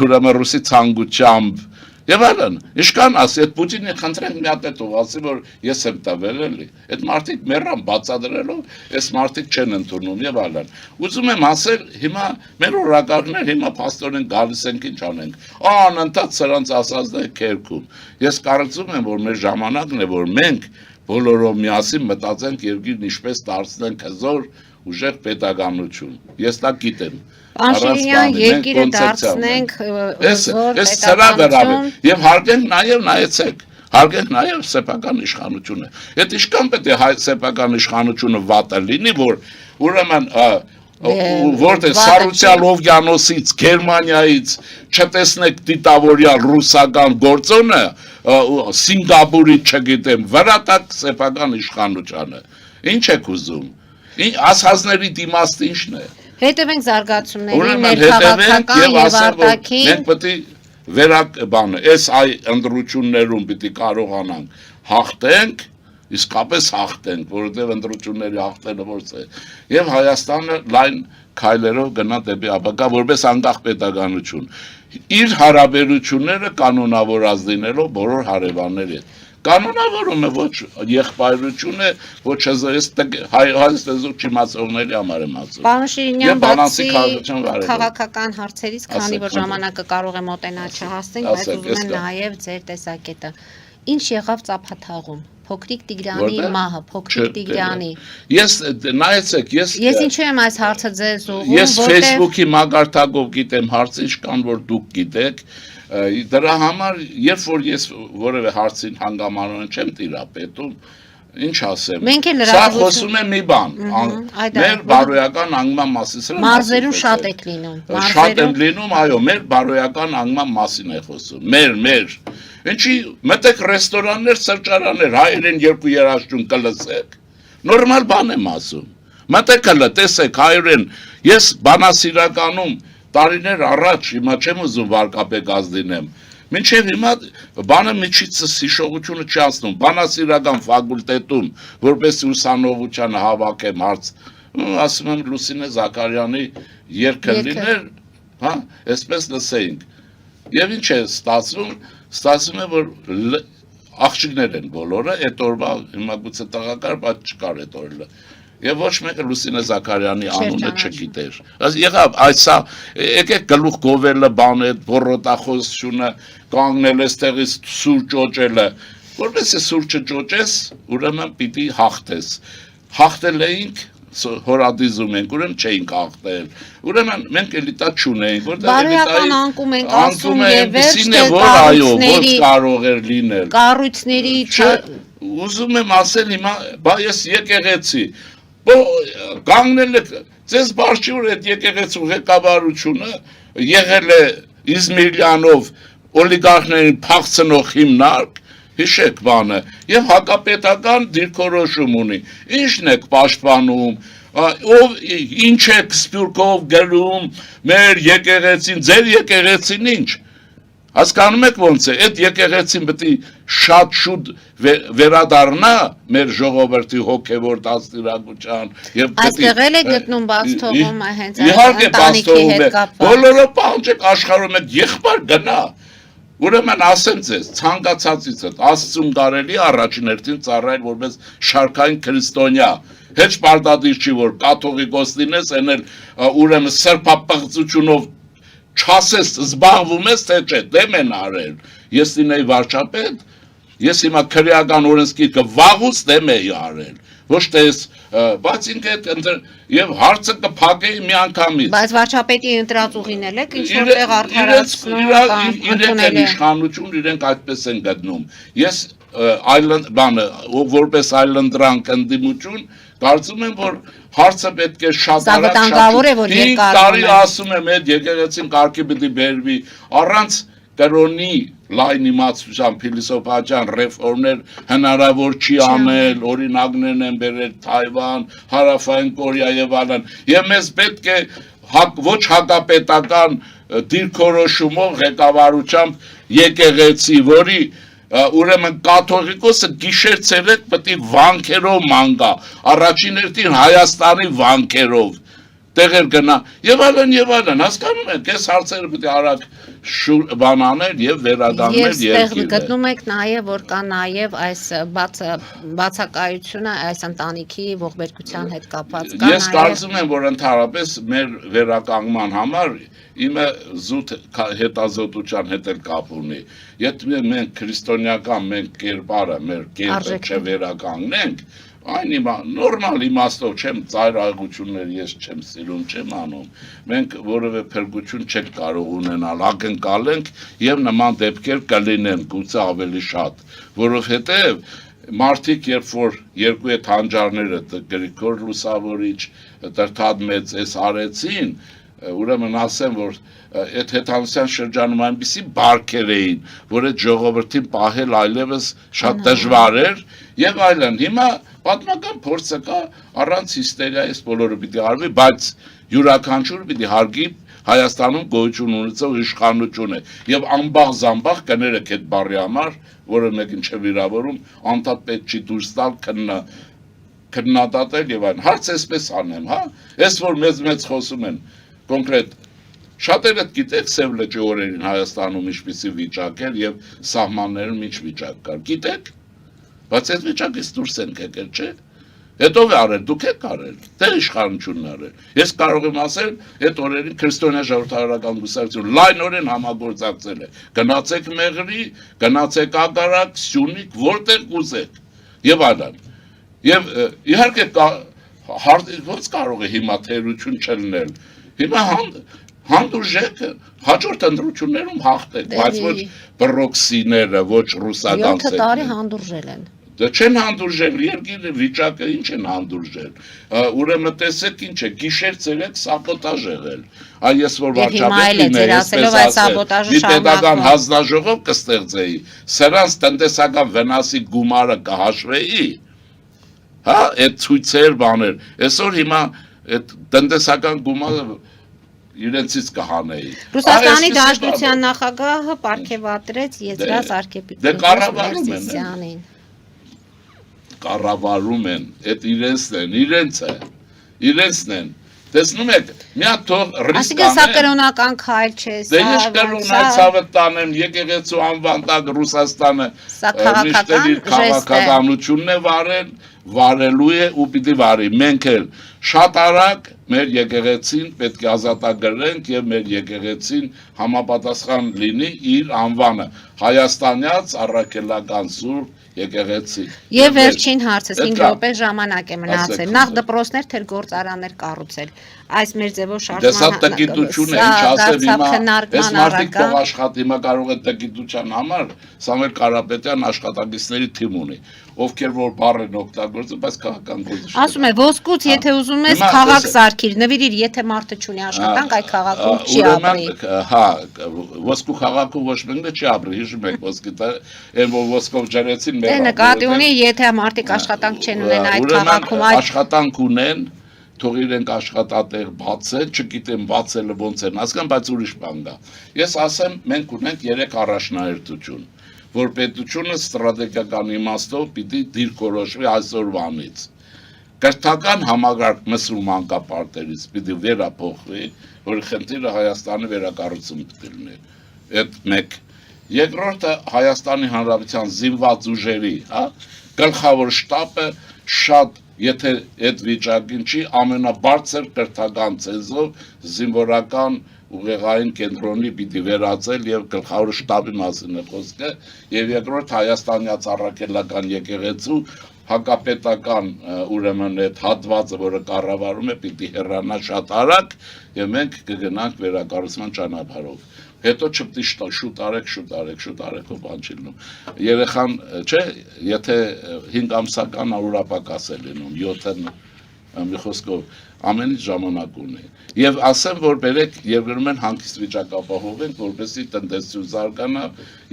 B: ուրեմն ռուսի ցանկությամբ եւ այլն։ Իշքան ասի, այդ Պուտինին խնդրենք մի հատ էտով ասի, որ ես եմ տվել էլի։ Այդ մարդիկ մեռան բացադրելով, այս մարդիկ չեն ընդունում եւ այլն։ Ուզում եմ ասել, հիմա մեր օրակարգներ հիմա փաստորեն գալիս ենք ինչ անենք։ Անընդհատ սրանց ասածն է քերքում։ Ես կարծում եմ, որ մեր ժամանակն է, որ մենք բոլորով միասին մտածենք երկիրն ինչպես դարձնենք հզոր ուժեղ պետականություն։ Ես դա գիտեմ։
A: Պանշիրյան երկիրը դարձնենք հզոր պետականություն
B: եւ հարգենք նաեւ նայեցեք, հարգենք նաեւ սեփական իշխանությունը։ Այդ իշքան պետք է սեփական իշխանությունը վատը լինի, որ ուրեմն որտեղ Սարուցյալ Օվյանոսից, Գերմանիայից չտեսնեք դիտավորյալ ռուսական գործոնը, Սինգապուրից չգիտեմ, վրատակ սեփական իշխանությանը։ Ինչ եք ուզում։ Ասածների դիմաստը ինչն է։
A: Հետևենք զարգացումների ներքաղաքական եւ արտաքին։
B: Մենք պետք է այս ընտրություններում պիտի կարողանանք հաղթենք, իսկապես հաղթենք, որովհետեւ ընտրությունների հաղթելը ո՞րց է։ Եվ Հայաստանը լայն քայլերով գնա դեպի ապագա որպես անկախ պետականություն։ Իր հարաբերությունները կանոնավորած լինելով բոլոր հարևանների հետ։ Կանոնավորում է ոչ եղբայրություն է, ոչ հայաստեզուկ չիմացողների համար եմ ասում։
A: Պարոն Շիրինյան, բացի քաղաքական հարցերից, քանի որ ժամանակը կարող է մոտենալ չհասնենք, բայց ուզում եմ նաև ձեր տեսակետը։ Ինչ եղավ Ծափաթաղում։ Փոքրիկ Տիգրանի մահը, Փոքրիկ Տիգրանի։
B: Ես նայեցեք, ես
A: ինչու եմ այս հարցը ձեզ ուղղում,
B: ես Facebook-ի մագարտակով գիտեմ հարցը, ինչքան որ դուք գիտեք, դրա համար, երբ որ ես որևէ հարցին հանգամանորեն չեմ տիրապետում, ինչ ասեմ, սա խոսում է մի բան, մեր բարոյական անգման մասին
A: մարզերում շատ եք լինում,
B: շատ եմ լինում, այո, մեր բարոյական անգման մասին է խոսում, մեր, ինչի մտեք ռեստորաններ, սրճարաններ, հայերեն երկու երաժշտություն կլսեք, նորմալ բան եմ ասում, մտեք հլը, տեսեք հայերեն, ես բանասիրականում տարիներ առաջ, հիմա չեմ ուզում վարկապետ լինեմ, մինչև հիմա բանը միջիցս հիշողությունը չի ասնում, բանասիրական ֆակուլտետում, որպես ուսանողությանը հավաքեմ հարց, ասում եմ Լուսինե Զաքարյանի երգը լիներ, հա, այսպես լսեինք, եւ ինչ է ստացվում է, որ աղջիկներ են բոլորը, այդ օրվա հիմա գուցե տղակար, բայց չկար այդ օրը, եւ ոչ մեկը Լուսինե Զաքարյանի անունը չգիտեր, եղավ, այսա, եկեք գլուխ գովելը բան է, բորոտախոսությունը, կանգնել էստեղից սուր ճոճելը, որպես է սուր չճոճես, ուրեմն պիտի հաղթես, հաղթել էինք, հորադիզում ենք, ուրեմն չէինք հաղթել, ուրեմն մենք էլիտա չունեինք,
A: բարոյական անկում ենք ասում եւ
B: ոչ կարող էր լինել,
A: կառույցների
B: ուզում եմ ասել հիմա, բա ես եկեղեցի, կանգնել եք, ձեզ բարձր այդ եկեղեցու ղեկավարությունը եղել է Իզմիրյանով օլիգարխներին փախցնող հիմնարկ, հիշեք բանը, եւ հակապետական դիրքորոշում ունի, ինչն եք պաշտպանում, ինչ եք սպյուրքով գլում, մեր եկեղեցին, ձեր եկեղեցին ինչ, հասկանում եք ոնց է, այդ եկեղեցին պետք է շատ շուտ վերադառնա մեր ժողովրդի հոգևոր դաստիարակության եւ
A: այստեղ էլ է գտնում բաց թողում հենց
B: իհարկե բաց թողում է, բոլորը պահանջեք աշխարհում եք եղբայր գնա, ուրեմն ասեմ ձեզ, ցանկացածից հետ Աստծուն կարելի առաջին հերթին ծառայել որպես շարքային քրիստոնյա, հեչ պարտադիր չի որ կաթողիկոս լինես, էնել ուրեմն սրբապղծությունով չասես զբաղվում ես թե չէ, դեմ են արել, ես լինեի վարչապետ, ես հիմա քրեական օրենսգիրքը վաղուց դեմ էի արել, ոչ թե ես բայց ինքը եւ հարցը կփակեի միանգամից։
A: Բայց վարչապետի ընտրած ուղին էլ եք ինչ որտեղ արդարացնում կամ
B: իրենք իշխանություն իրենք այդպես են գտնում։ Ես որպես այլընտրանք ընդդիմություն կարծում եմ, որ հարցը պետք է շատ
A: վտանգավոր է, որ երկար
B: տարի ասում եմ, այդ եկեղեցին կարգի պիտի բերվի առանց կրոնի լայն իմացության փիլիսոփայական ռեֆորմներ հնարավոր չի անել, օրինակներն են բերել Թայվան, Հարավային Կորեա եւ այլն։ Եվ մեզ պետք է ոչ հակապետական դիրքորոշումով ղեկավարությամբ եկեղեցի, որի ուրեմն կաթողիկոսը գիշեր-ցերեկ պետք է վանքերով մանգա, առաջին հերթին Հայաստանի վանքերով տեղեր գնա եւ այլն, հասկանում եք, այս հարցերը պետք է արագ բանանել եւ վերադառնել
A: երկիրը։ Եվ գտնում եք նաեւ, որ կա նաեւ այս բացակայությունը այս ընտանիքի ողբերգության հետ կապված կա։
B: Ես կարծում եմ, որ ընդհանրապես մեր վերականգնման համար իմը զուտ հետազոտության հետ էլ կապ ունի։ Եթե մենք քրիստոնեական մենք կերպարը, մեր կերպը չվերականգնենք, այն նորմալ իմաստով չեմ ծայրահեղություններ ես չեմ սիրում, չեմ անում։ Մենք որևէ փրկություն չենք կարող ունենալ, ակնկալենք եւ նման դեպքեր կլինեն, գուցե ավելի շատ, որովհետեւ մարդիկ երբ որ երկու այդ հանճարները Գրիգոր Լուսավորիչ, Տրթատ մեծ էս արեցին, ուրեմն ասեմ, որ այդ հետանության շրջանում այնպիսի բարքեր էին, որ այդ ժողովրդին պահել այլևս շատ դժվար էր եւ այլն։ Հիմա պատմական փորձը կա առանց հիստերիայի բոլորը պիտի արվի, բայց յուրաքանչյուր պիտի հարգի Հայաստանում գոյություն ունեցող իշխանությունը եւ անբաղ-զամբաղ կներեք այդ բառի համար, որը մեկին չվիրավորում, անդադ պետք չի դուրս տալ քննադատել եւ այլն։ Հարց էսպես անեմ, հա։ Այս որ մեծ խոսում են կոնկրետ շատերը գիտեք Սև լճի օրերին Հայաստանում ինչպիսի վիճակ էր եւ սահմաններում ինչ վիճակ կար, գիտեք։ Բայց այդ վիճակից դուրս ենք եկել, չէ՞։ Հետո է արել, դուք եք արել, դեր իշխանությունն արել։ Ես կարող եմ ասել, այդ օրերին քրիստոնյա ժողովրդավարական կուսակցությունը լայնորեն համագործակցել է։ Գնացեք Մեղրի, գնացեք Ագարակ, Սյունիք, որտեղ կուզեք եւ այլն։ Եվ իհարկե ոնց կարող է հիմա թերություն չլինել։ Հիմա հանդուրժեք հաջորդ ընտրություններում հաղթեք, բայց ոչ բրոքսիները, ոչ ռուսական
A: 7 տարի հանդուրժել են։
B: Դա չեն հանդուրժել, երկիրը վիճակը ինչ են հանդուրժել։ Ուրեմն տեսեք ինչ է, գիշեր-ցերեկ սաբոտաժ եղել։ Այ ես որ վարչապետին եմ ասելով այս սաբոտաժը շարունակվում։ Մի պետական հանձնաժողով կստեղծեի, սրանց տնտեսական վնասի գումարը կհաշվեի։ Հա, այդ ցույցեր բաներ։ Այսօր հիմա այդ տնտեսական գումարը իրենցից կհանեի։
A: Ռուսաստանի Դաշնության նախագահը պարգևատրեց Եզրաս arczepiskopos Մովսեսյանին։
B: Կառավարում են, այդ իրենցն են, տեսնում եք, մի հատ թող ռիսկ
A: Այսինքն սա կրոնական քայլ չէ,
B: դե ինչ կրոնա ցավը տանեմ, եկեղեցու անվան տակ Ռուսաստանը միշտ իր քաղաքականությունն է վարելու է ու պիտի վարի, մենք էլ շատ արագ մեր եկեղեցին պետք է ազատագրենք եւ մեր եկեղեցին համապատասխան լինի իր անվանը Հայաստանյաց առաքելական սուրբ եկեղեցի։
A: Եվ վերջին հարցը 5 րոպե ժամանակ է մնացել։ Նախ դպրոցներ թեր գործարաններ կառուցել։ Այս մեր ձևով շարժման
B: Դե սա տգիտություն է, ինչ ասեմ հիմա, այս մարդիկ թող աշխատի, հիմա կարող է տգիտության համար Սամվել Կարապետյան աշխատակիցների թիմ ունի, ովքեր որ բառ են օգտագործում, բայց քաղաքական գործ։
A: Ասում է ոսկուց, եթե ուզում ես քաղաք սարքիր, նվիրիր, եթե մարդը չունի աշխատանք, այդ քաղաքում չի ապրի։
B: Հա, ոսկու քաղաքում ոչ մեկը չի ապրի, հիշում եք ոսկի, այն որ ոսկով ջրեցին
A: Դե նկատի ունի, եթե մարդիկ աշխատանք չեն ունեն այդ քաղաքում,
B: աշխատանք ունեն, թող իրենք աշխատատեղ բացել, չգիտեմ բացելը ոնց են հասկան, բայց ուրիշ բան կա։ Ես ասեմ, մենք ունենք 3 առաջնահերթություն, որ պետությունը ստրատեգիական իմաստով պիտի դիրքորոշվի այսօրվանից։ Կրթական համագարկ մսրու մանկապարտերից պիտի վերափոխվի, որ խնդիրը Հայաստանի վերակառուցում պիտի լինի։ Այդ մեկ։ Երկրորդը Հայաստանի Հանրապետության զինված ուժերի, հա, գլխավոր շտաբը շատ Եթե այդ վիճակին չի ամենաբարձր կրթական ցենզով զինվորական ուղեղային կենտրոնի պիտի վերածել եւ գլխավոր շտաբի մասին է խոսքը եւ երկրորդ Հայաստանյաց առաքելական եկեղեցու հակապետական ուրեմն այդ հատվածը, որը կառավարում է, պիտի հեռանա շատ արագ եւ մենք կգնանք վերակառուցման ճանապարհով։ Հետո չպետք է շուտ արեք, բան չի լինում։ Երեխան, չէ, եթե 5 ամսական ուրապակաս է լինում, 7 մի խոսքով ամեն ինչ ժամանակ ունի։ Եվ ասեմ, որ բերեք երկրում են հանգիստ վիճակապահովենք, որպեսզի տնտեսություն զարգանա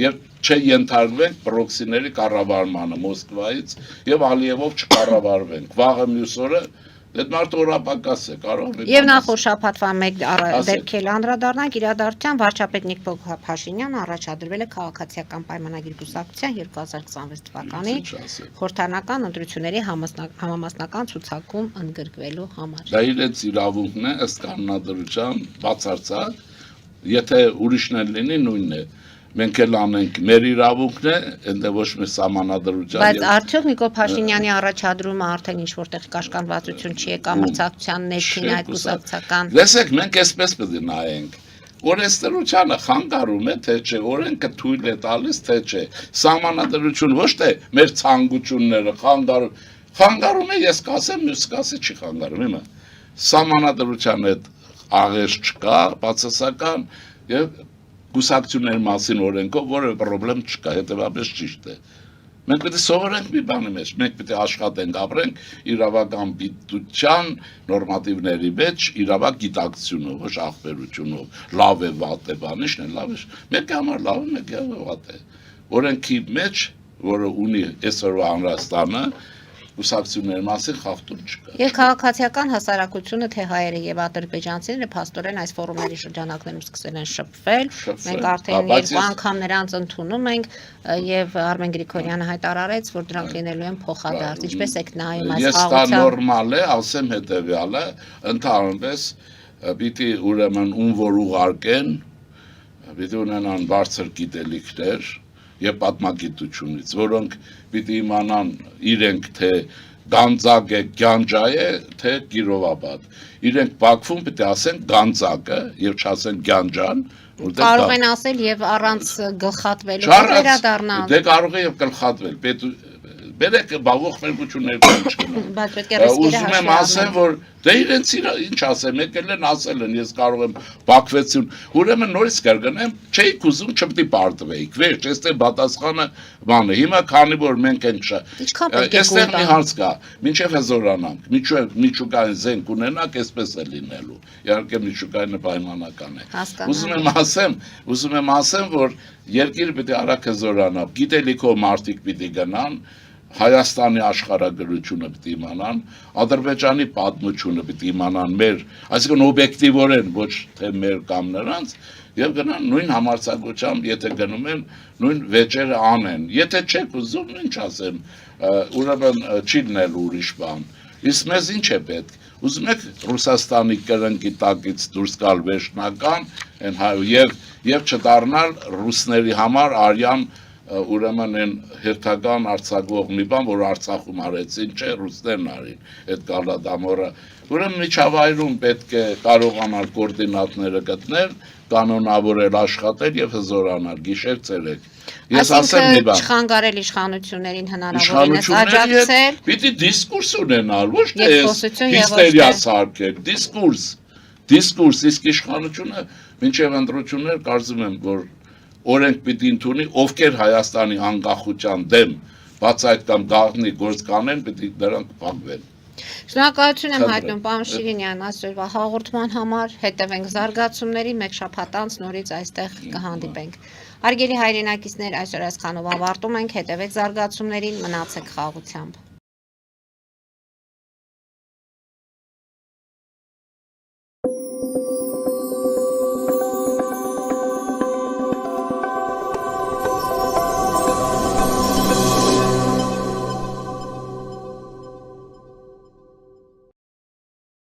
B: եւ չենթարկվենք պրոքսիների կառավարմանը Մոսկվայից եւ Ալիևով չկառավարվենք։ Վաղը մյուս օրը այդ մարդը օրապակաս է կարող։
A: Եվ նախորդ շաբաթվա մեկ դեպքել անդրադառնանք իրադարձության վարչապետ Նիկոլ Փաշինյանը առաջադրվել է քաղաքացիական պայմանագիր կուսակցության 2026 թվականի խորհրդարանական ընտրությունների համամասնական ցուցակում ընդգրկվելու համար։
B: Դա իրենց իրավունքն է ըստ կանոնադրության բացարձակ, եթե ուրիշներ լինի նույնն է։ Մենք էլ անենք մեր իրավունքն է, այնտեղ ոչ մի սահմանադրության։
A: Բայց արդյոք Նիկոլ Փաշինյանի առաջադրումը արդեն ինչ որտեղ կաշկանդվածություն չի եկա մրցակցության ներքին այդ կուսակցական։
B: Լսեք, մենք այսպես պետք է նայենք։ Օրենսդրությանը խանգարում է, թե չէ, օրենքը թույլ է տալիս, թե չէ։ Սահմանադրություն ոչ թե մեր ցանկությունները խանգարում է, ես կասեմ, մյուս կասի չի խանգարում, հիմա։ Սահմանադրության հետ աղերս չկա, բացասական եւ կուսակցությունների մասին օրենքով որևէ խնդրեմ չկա, հետեւաբար ճիշտ է։ Մենք պետք է սովորենք մի բանի մեջ, մենք պետք է աշխատենք, ապրենք իրավական գիտության նորմատիվների մեջ, իրավական գիտակցությունով, ոչ ախպերությունով, լավ է, վատ է, բանիշն է, լավ է։ Մեկի համար լավ է, մեկի համար վատ է։ Օրենքի մեջ, որը ունի այսօրվա Հայաստանը, կուսակցությունների մասին խախտում չկա։
A: Եվ քաղաքացիական հասարակությունը, թե հայերը եւ ադրբեջանցիները փաստորեն այս ֆորումների շրջանակներում սկսել են շփվել։ Մենք արդեն 2 անգամ նրանց ընդունում ենք եւ Արմեն Գրիգորյանը հայտարարեց, որ դրանք լինելու են փոխադարձ։ Ինչպես եք նայում այս
B: Ես դա նորմալ է, ասեմ հետեւյալը, ընդհանրապես պիտի ուրեմն ում որ ուղարկեն, պիտի ունենան բարձր գիտելիքներ եւ պատմագիտությունից, որոնք պիտի իմանան իրենք թե Գանձակ է, Գյանջա է, թե Կիրովաբադ։ Իրենք Բաքվում պիտի ասեն Գանձակը եւ չասեն Գյանջան, որտեղ
A: կարող են ասել եւ առանց գլխատվելու վերադառնալ։
B: Դե կարող է եւ գլխատվել։ Բերեք բաղողներություններ չկնա։
A: Բայց պետք է ռիսկերը
B: Ուզում եմ ասեմ, որ դե իրենց ինչ ասեմ, եկել են ասել են, ես կարող եմ Բաքվեցուն, ուրեմն նորից կրկնեմ, չէիք ուզում չպետք է պարտվեիք, վերջ, այստեղ պատասխանը բանը, հիմա քանի որ մենք ենք այստեղ մի հարց կա, մինչև հզորանանք, միջուկային զենք ունենանք, այսպես է լինելու, իհարկե միջուկայինը պայմանական է։ Ուզում եմ ասեմ, որ երկիրը պետք է արագ հզորանա, գիտելիքով մարդիկ պիտի գնան, Հայաստանի աշխարհագրությունը պիտի իմանան, Ադրբեջանի պատմությունը պիտի իմանան մեր, այսինքն օբյեկտիվորեն, ոչ թե մեր կամ նրանց, եւ գնան նույն համարձակությամբ, եթե գնում են, նույն վեճերը անեն։ Եթե չեք ուզում, ինչ ասեմ, ուրեմն չի լինելու ուրիշ բան։ Իսկ մեզ ինչ է պետք։ Ուզում եք Ռուսաստանի կրնկի տակից դուրս գալ վերջնական, եւ չդառնալ ռուսների համար արյան ուրեմն են հերթական արձակվող մի բան, որ Արցախում արեցին, չէ, ռուսներն արին, այդ գալադամորը։ Ուրեմն միջավայրում պետք է կարողանալ կոորդինատները գտնել, կանոնավորել աշխատել եւ հզորանալ, գիշեր ցերեկ։ Ես ասեմ մի բան։
A: Չխանգարել իշխանություններին հնարավորինս աջակցել։
B: Պիտի դիսկուրս ունենալ, ոչ թե հիստերիա սարքել, դիսկուրս, իսկ իշխանությունը մինչև ընտրություններ կարծում եմ, որ օրենք պիտի ընդունի, ովքեր Հայաստանի անկախության դեմ բաց այդ կամ գաղտնի գործ կանեն, պիտի դրանք փակվեն։
A: Շնորհակալություն եմ հայտնում պարոն Շիրինյան այսօրվա հաղորդման համար, հետևենք զարգացումների, մեկ շաբաթ անց նորից այստեղ կհանդիպենք։ Հարգելի հայրենակիցներ, այսօր այսքանով ավարտում ենք, հետևեք զարգացումներին, մնացեք խաղաղությամբ։